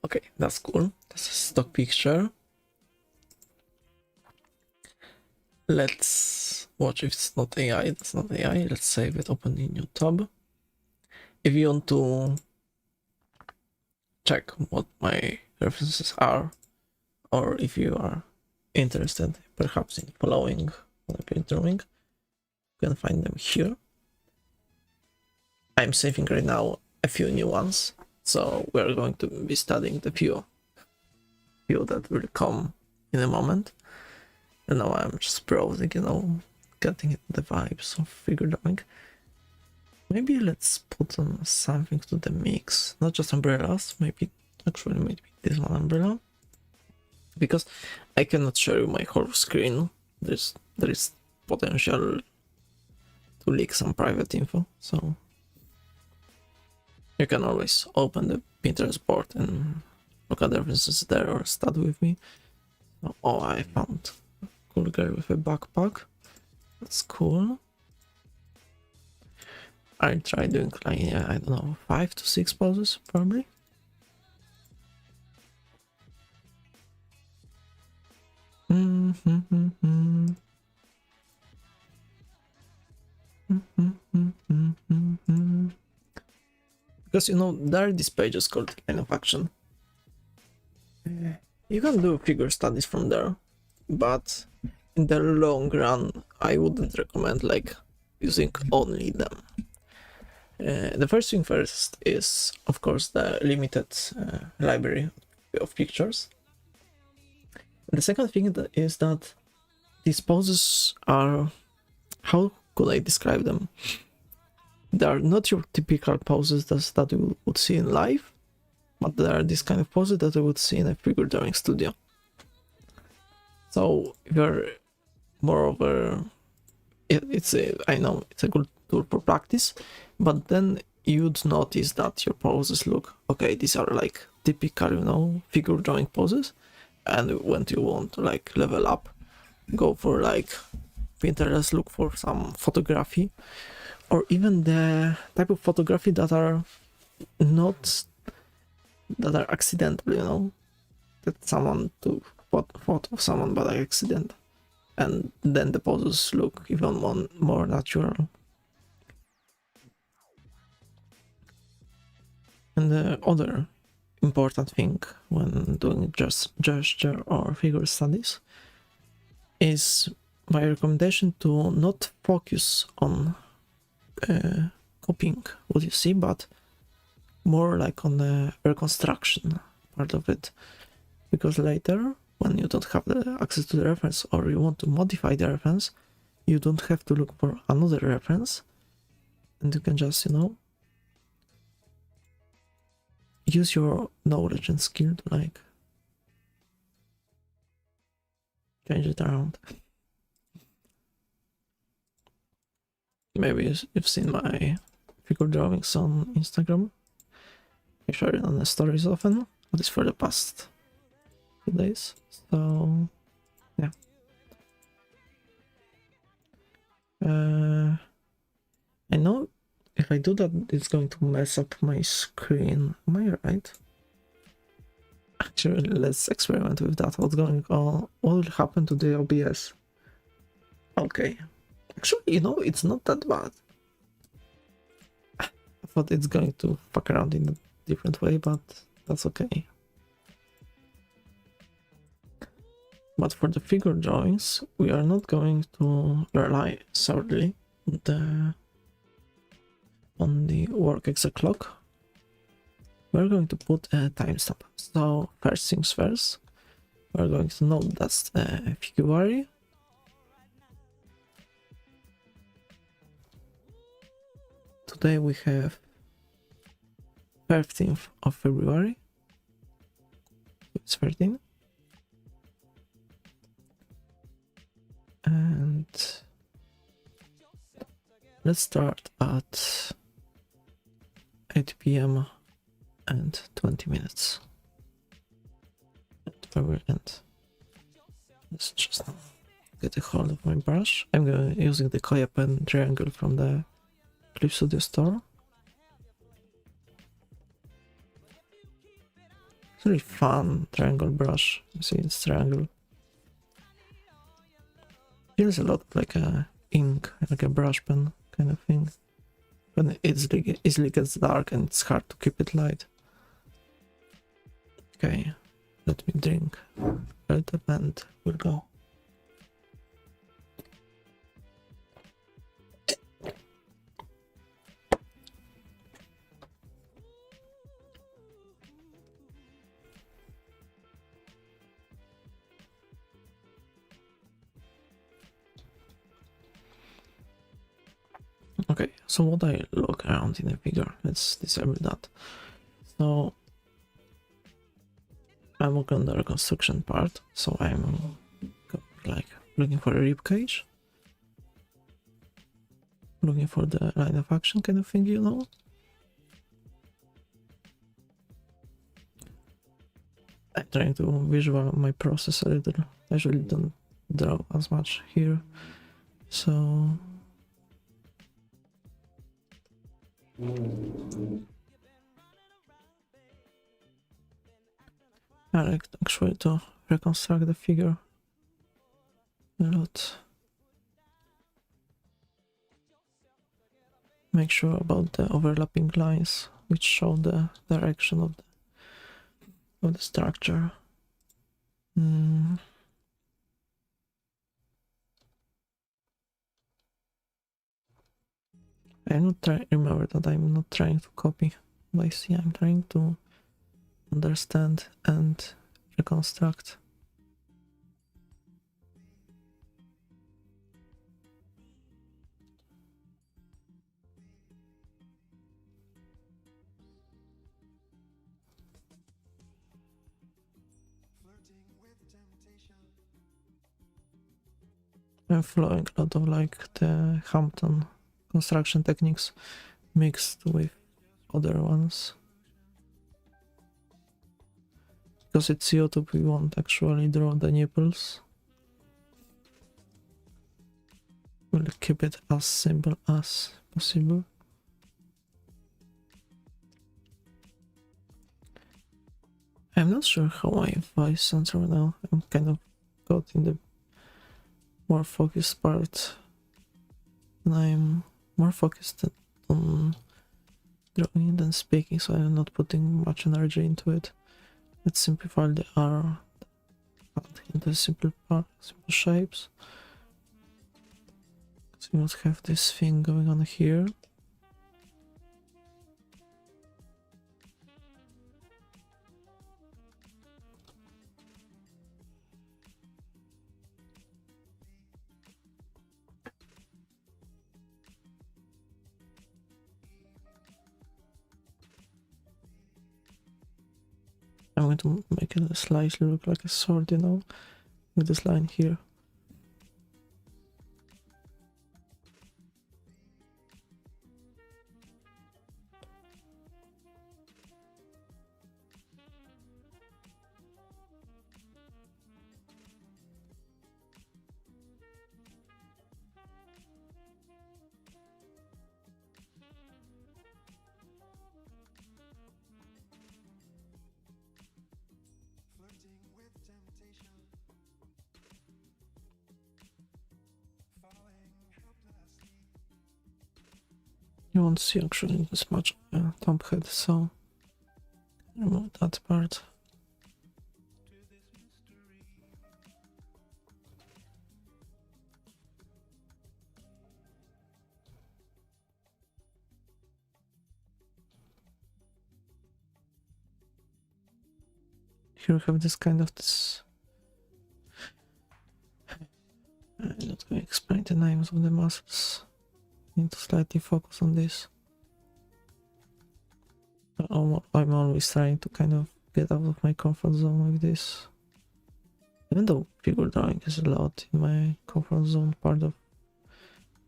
Okay, that's cool. That's a stock picture. Let's watch if it's not AI. That's not AI. Let's save it, open a new tab. If you want to check what my references are, or if you are interested perhaps in following what I've been doing, you can find them here. I'm saving right now a few new ones, so we're going to be studying the few that will come in a moment. And now I'm just browsing, getting the vibes of figure drawing. Maybe let's put on something to the mix, not just umbrellas, maybe this one umbrella. because I cannot show you my whole screen. There is potential to leak some private info, so you can always open the Pinterest board and look at the references there or study with me. Oh, I found a cool guy with a backpack. That's cool. I'll try doing like, I don't know, 5 to 6 poses probably. Because there are these pages called line of action. You can do figure studies from there, but in the long run, I wouldn't recommend like using only them. The first thing first is, of course, the limited library of pictures. The second thing is that these poses are, how could I describe them? They are not your typical poses that you would see in live, but they are this kind of poses that you would see in a figure drawing studio. So if you're more of a, I know it's a good tool for practice, but then you'd notice that your poses look, okay, these are like typical, figure drawing poses. And when you want to like level up, go for like Pinterest, look for some photography, or even the type of photography that are accidental, that someone took photo of someone by accident, and then the poses look even more natural. And the other important thing when doing just gesture or figure studies is my recommendation to not focus on copying what you see, but more like on the reconstruction part of it, because later when you don't have the access to the reference or you want to modify the reference, you don't have to look for another reference, and you can just use your knowledge and skill to like change it around. Maybe you've seen my figure drawings on Instagram. I share it on the stories often, at least for the past few days. So yeah. I know if I do that, it's going to mess up my screen. Am I right? Actually, let's experiment with that. What's going on? What will happen to the OBS? Okay. Actually, it's not that bad. I thought it's going to fuck around in a different way, but that's okay. But for the figure drawings, we are not going to rely solely on the work exact clock. We're going to put a timestamp. So first things first, we're going to note that's Figuary. Today we have 13th of February. It's 13. And let's start at 8 p.m. and 20 minutes. Where we end. Let's just get a hold of my brush. I'm using the Koya pen triangle from the Clip Studio store. It's really fun triangle brush. You see, it's triangle. Feels a lot like a ink, like a brush pen kind of thing. When it easily gets dark and it's hard to keep it light. Okay, let me drink. Let the band will go. Okay, so what I look around in a figure, let's disable that. So I'm working on the reconstruction part, so I'm like looking for a rib cage, looking for the line of action kind of thing, you know. I'm trying to visual my process a little. I usually don't draw as much here, so I like actually to reconstruct the figure a lot. Make sure about the overlapping lines which show the direction of the structure. I'm not trying. Remember that I'm not trying to copy what I see. I'm trying to understand and reconstruct. I'm following a lot of like the Hampton construction techniques mixed with other ones. Because it's YouTube, we won't actually draw the nipples. We'll keep it as simple as possible. I'm not sure how my voice sounds right now. I'm kind of got in the more focused part, and I'm more focused on drawing than speaking, so I'm not putting much energy into it. Let's simplify the R into simple shapes. So we must have this thing going on here. I'm going to make it slightly look like a sword, you know, with this line here. You won't see actually this much top head, so remove that part. Here we have this kind of this. I'm not going to explain the names of the muscles. Need to slightly focus on this. I'm always trying to kind of get out of my comfort zone like this. Even though figure drawing is a lot in my comfort zone part of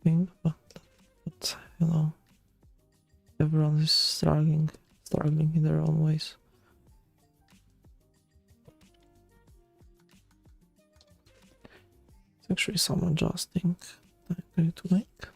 thing, but you know, everyone is struggling in their own ways. It's actually some adjusting that I'm going to make.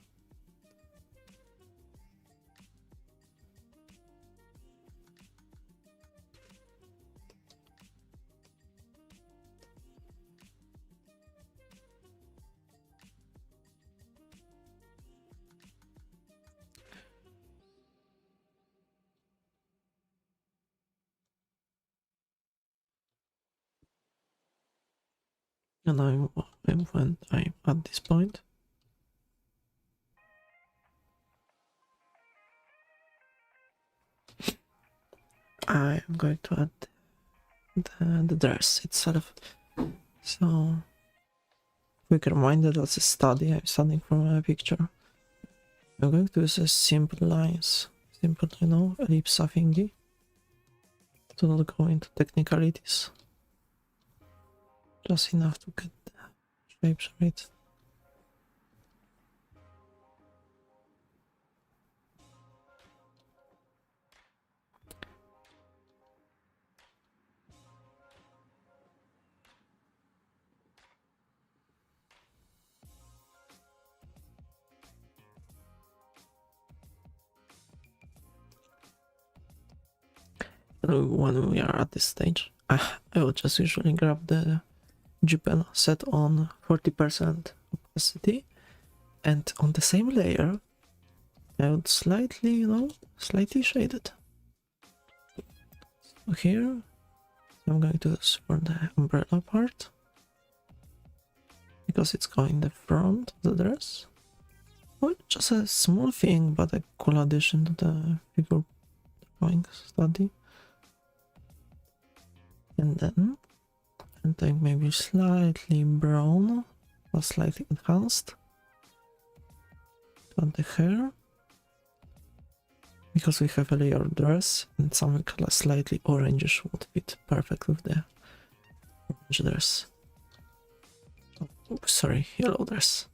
And when I'm at this point, I'm going to add the dress itself. So, quick reminder, that's a study. I'm studying from a picture. I'm going to use simple lines, simple, you know, ellipsa thingy, to not go into technicalities. just enough to get the shapes right. When we are at this stage, I will just usually grab the G pen, set on 40% opacity, and on the same layer I would slightly, slightly shade it. So here I'm going to use for the umbrella part, because it's going the front of the dress. Well, just a small thing, but a cool addition to the figure drawing study. And then I think maybe slightly brown or slightly enhanced on the hair, because we have a layered dress, and something slightly orangish would fit perfect with the orange dress. Oh, sorry, yellow dress.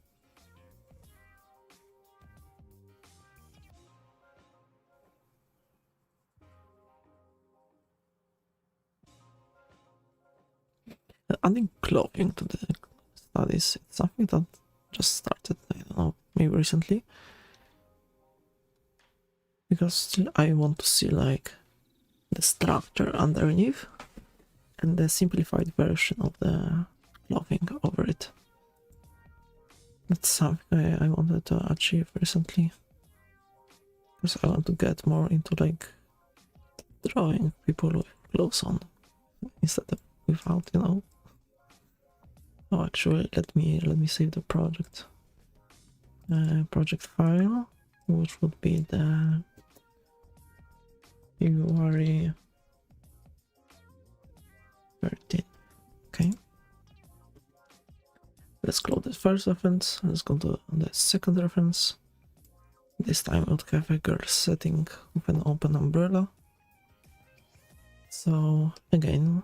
Adding clothing to the studies, it's something that just started, I don't know, maybe recently. Because still I want to see like the structure underneath and the simplified version of the clothing over it. That's something I wanted to achieve recently. Because I want to get more into like drawing people with clothes on instead of without, Oh, actually, let me save the project. Project file, which would be the Figuary 13. Okay. Let's close the first reference. Let's go to the second reference. This time I would have a girl setting with an open umbrella. So again,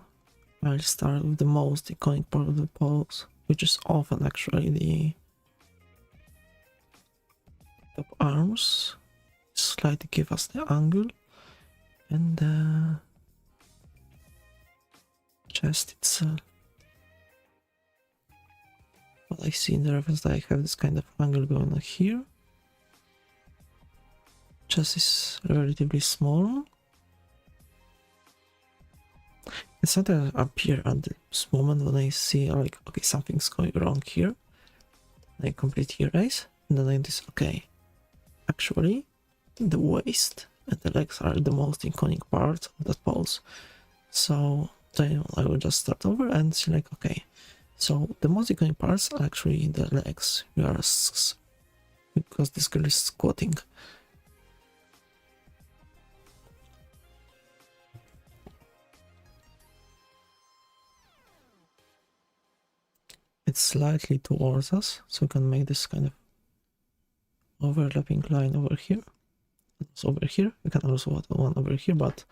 I'll start with the most iconic part of the pose, which is often actually the top arms. Slightly give us the angle, and the chest itself. But I see in the reference that I have this kind of angle going on here. Chest is relatively small. It's not that I appear at this moment when I see like, okay, something's going wrong here. I completely erase, and then I just, okay, actually the waist and the legs are the most iconic part of that pose. So then I will just start over and see like, okay, so the most iconic parts are actually the legs. Because this girl is squatting. It's slightly towards us, so we can make this kind of overlapping line over here. It's over here. We can also add one over here, but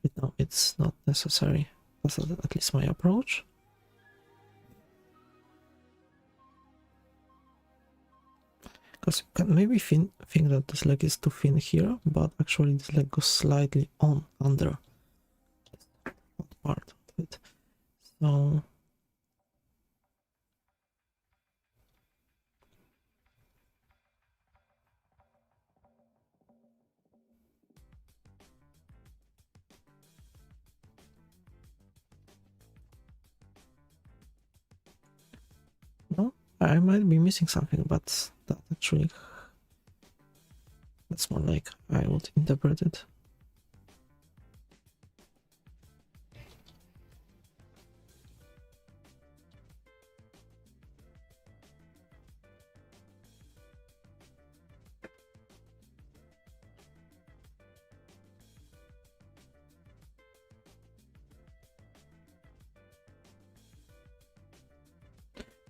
right now it's not necessary. That's at least my approach. Because you can maybe think that this leg is too thin here, but actually this leg goes slightly on under that part of it. So no, I might be missing something, but that actually, that's more like I would interpret it.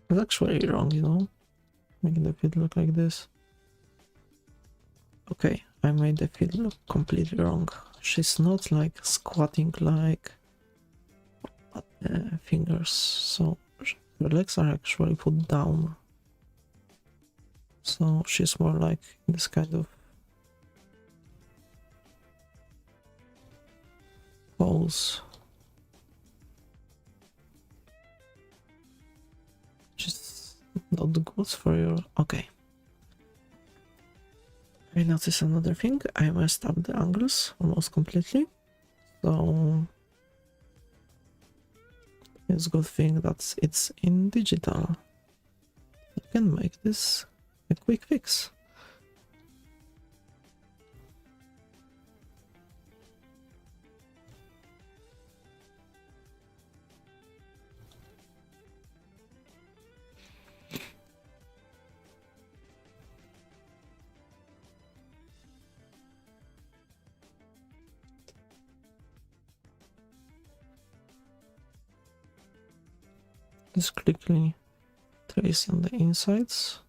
It's actually wrong, making the feet look like this. Okay, I made the feet look completely wrong. She's not like squatting like fingers, so Her legs are actually put down, so she's more like this kind of pose. Just not good for your... Okay. I noticed another thing. I messed up the angles almost completely. So it's a good thing that it's in digital. I can make this a quick fix. Just quickly trace on the insides.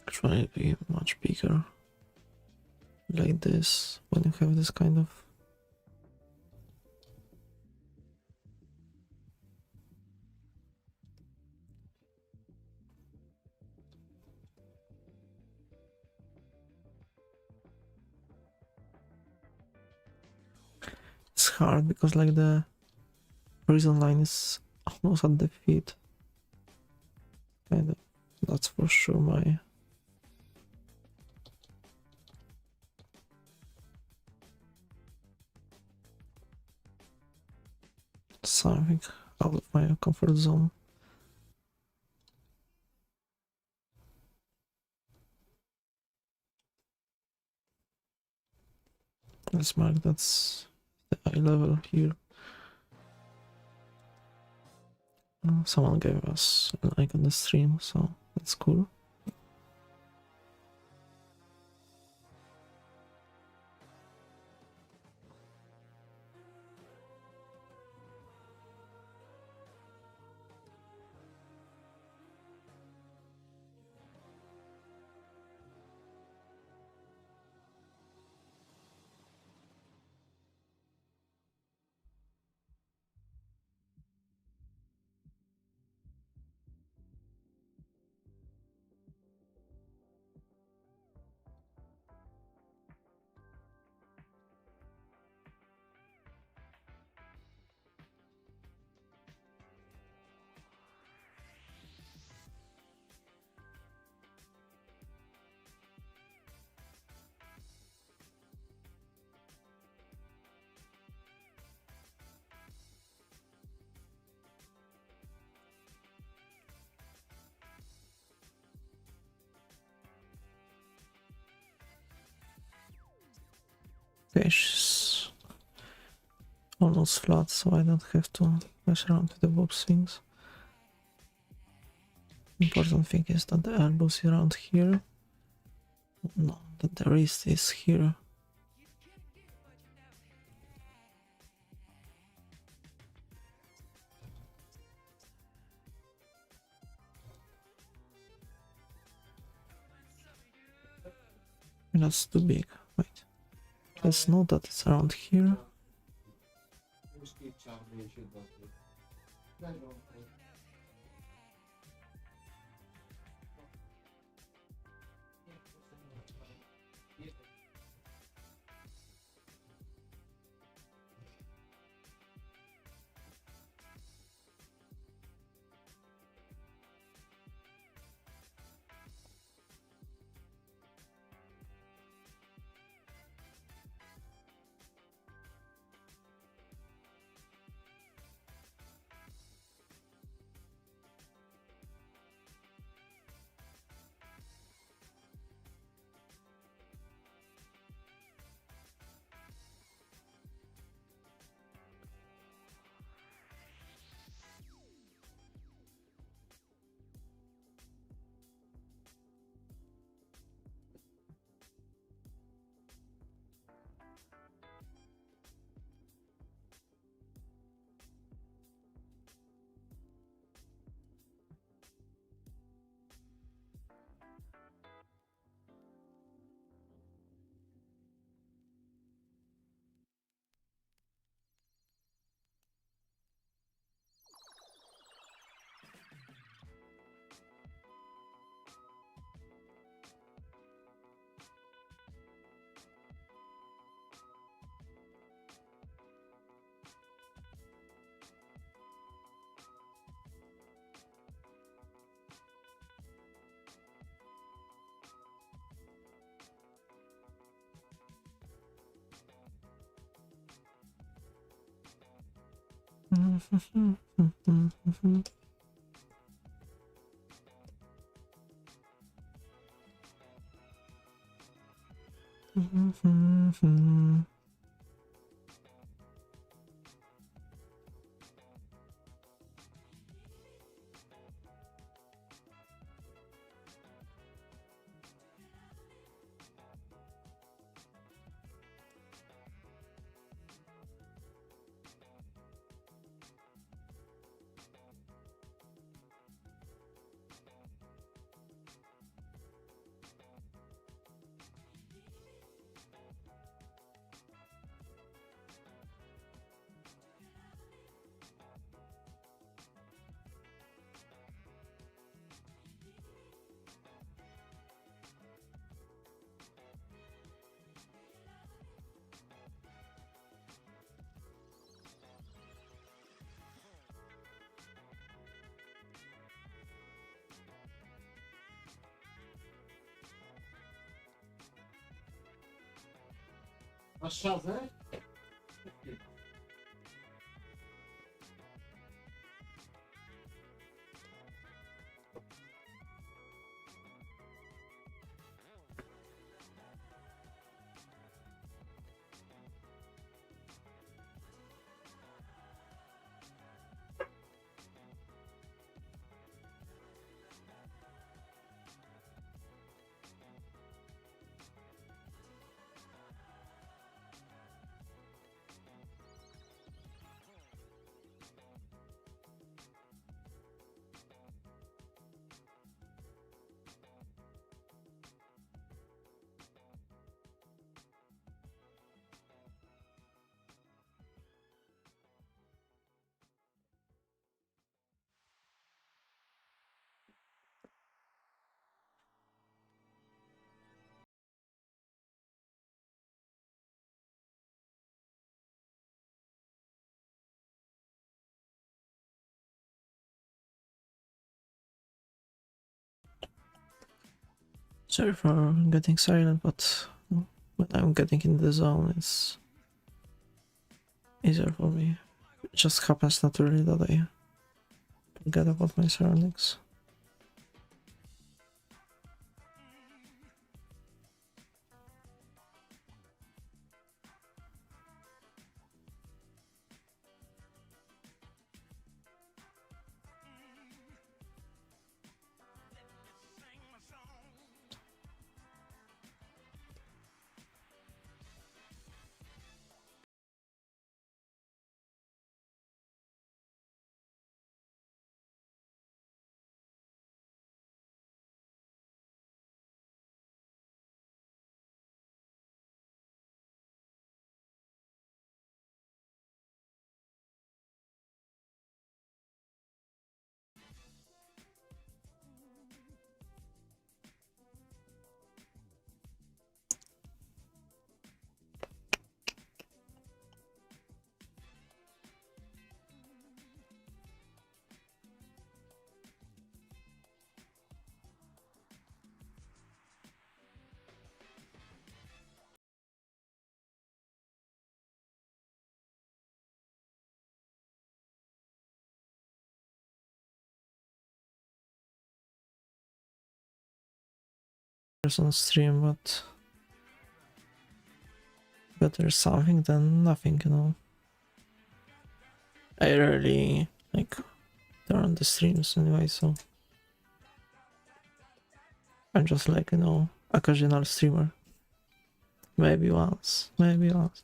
Try to be much bigger like this when you have this kind of it's hard because like the horizon line is almost at the feet. Kind of, that's for sure my something out of my comfort zone. Let's mark that's the eye level here. Someone gave us a like on the stream, so that's cool. Okay, she's almost flat, so I don't have to mess around with the bob swings. Important thing is that the elbows around here. No, that the wrist is here. That's too big. Wait. Let's note that it's around here. Masz szansę? Sorry for getting silent, but when I'm getting in the zone, it's easier for me. It just happens naturally that I forget about my surroundings. On stream, but better something than nothing, you know. I rarely like turn on the streams anyway, so I'm just like, you know, occasional streamer. Maybe once, maybe once.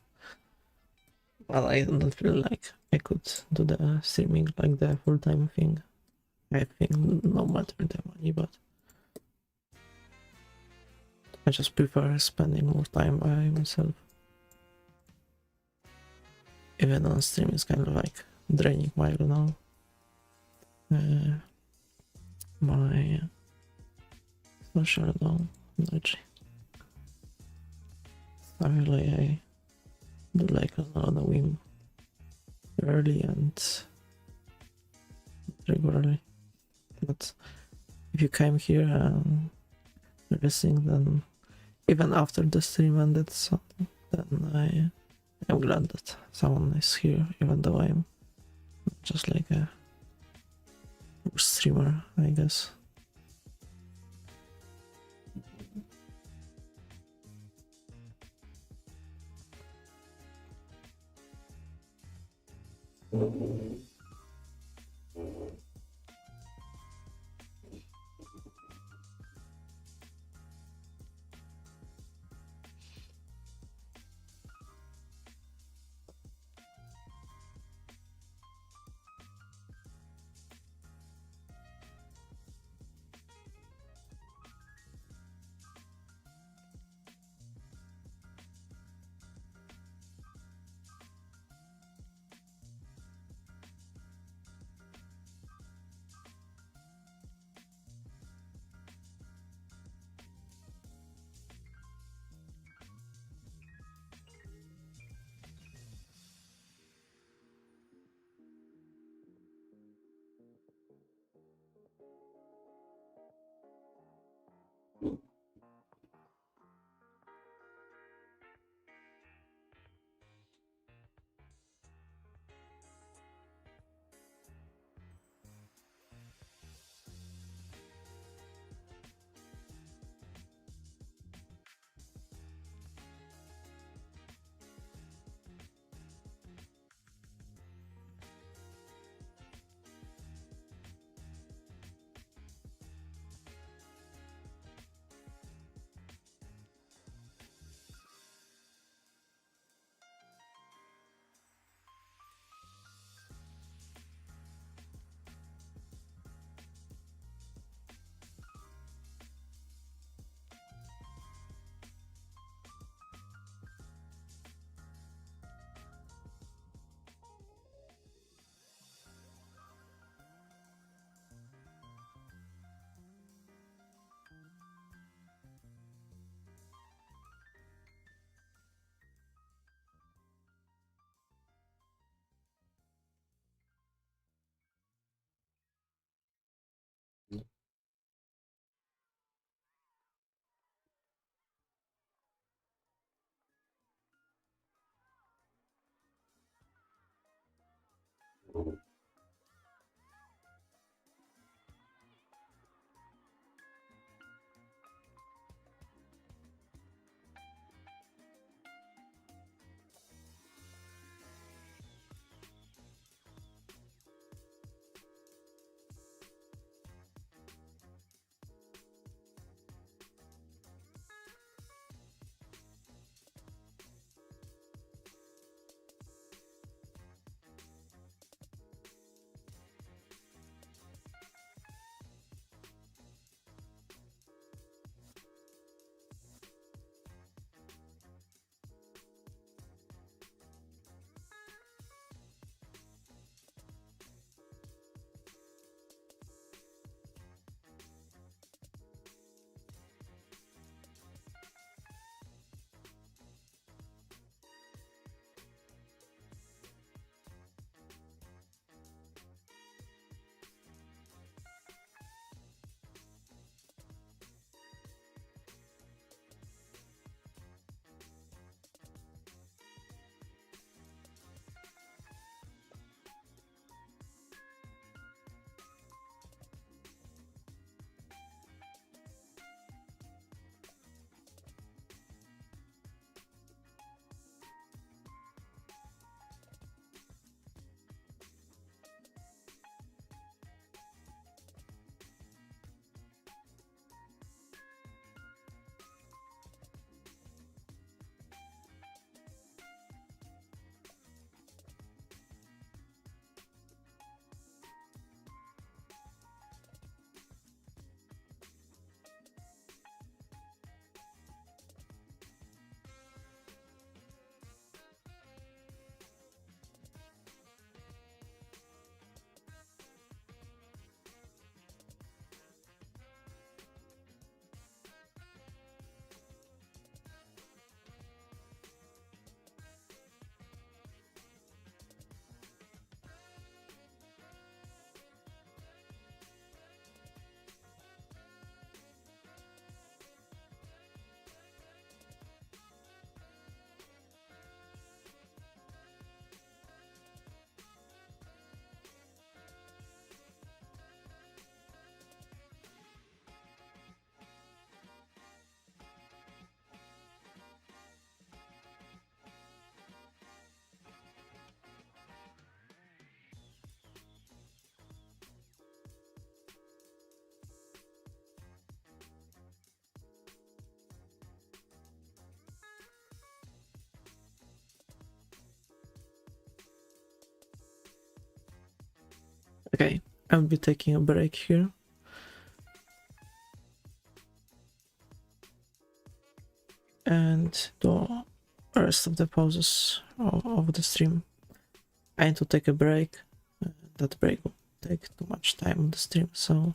But I don't feel like I could do the streaming like the full-time thing. I think no matter the money, but I just prefer spending more time by myself. Even on stream is kind of like draining my, you know, my social, energy. I really do like on a whim, early and regularly. But if you came here and listening, then even after the stream ended, so then I'm glad that someone is here, even though I'm just like a streamer, I guess. Okay, I'll be taking a break here. And the rest of the pauses of the stream, I need to take a break. That break will take too much time on the stream, so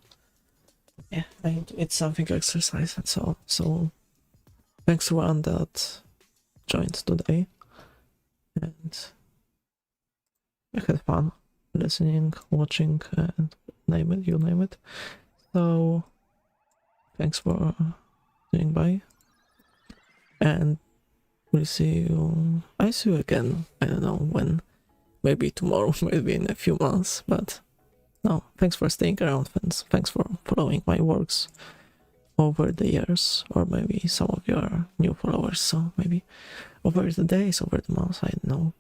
yeah, I need to eat something, exercise, and so on. So thanks to one that joined today, and I had fun listening, watching, and name it, you name it. So thanks for doing by, and we'll see you. I see you again. I don't know when. Maybe tomorrow, maybe in a few months, but no, thanks for staying around, friends. Thanks for following my works over the years, or maybe some of your new followers, so maybe over the days, over the months, I don't know.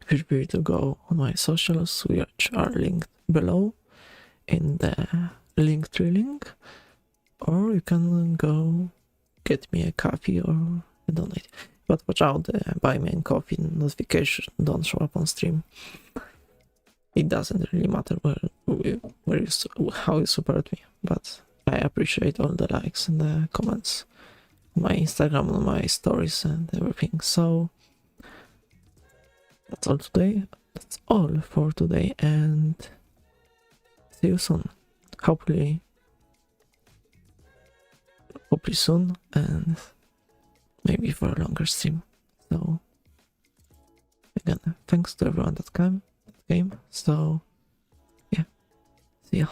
Feel free to go on my socials, which are linked below in the Linktree link, or you can go get me a coffee or donate. But watch out, the buy me a coffee notification don't show up on stream. It doesn't really matter how you support me, but I appreciate all the likes and the comments on my Instagram, on my stories and everything. So that's all today. That's all for today, and see you soon. Hopefully soon, and maybe for a longer stream. So again, thanks to everyone that came. So yeah, see ya.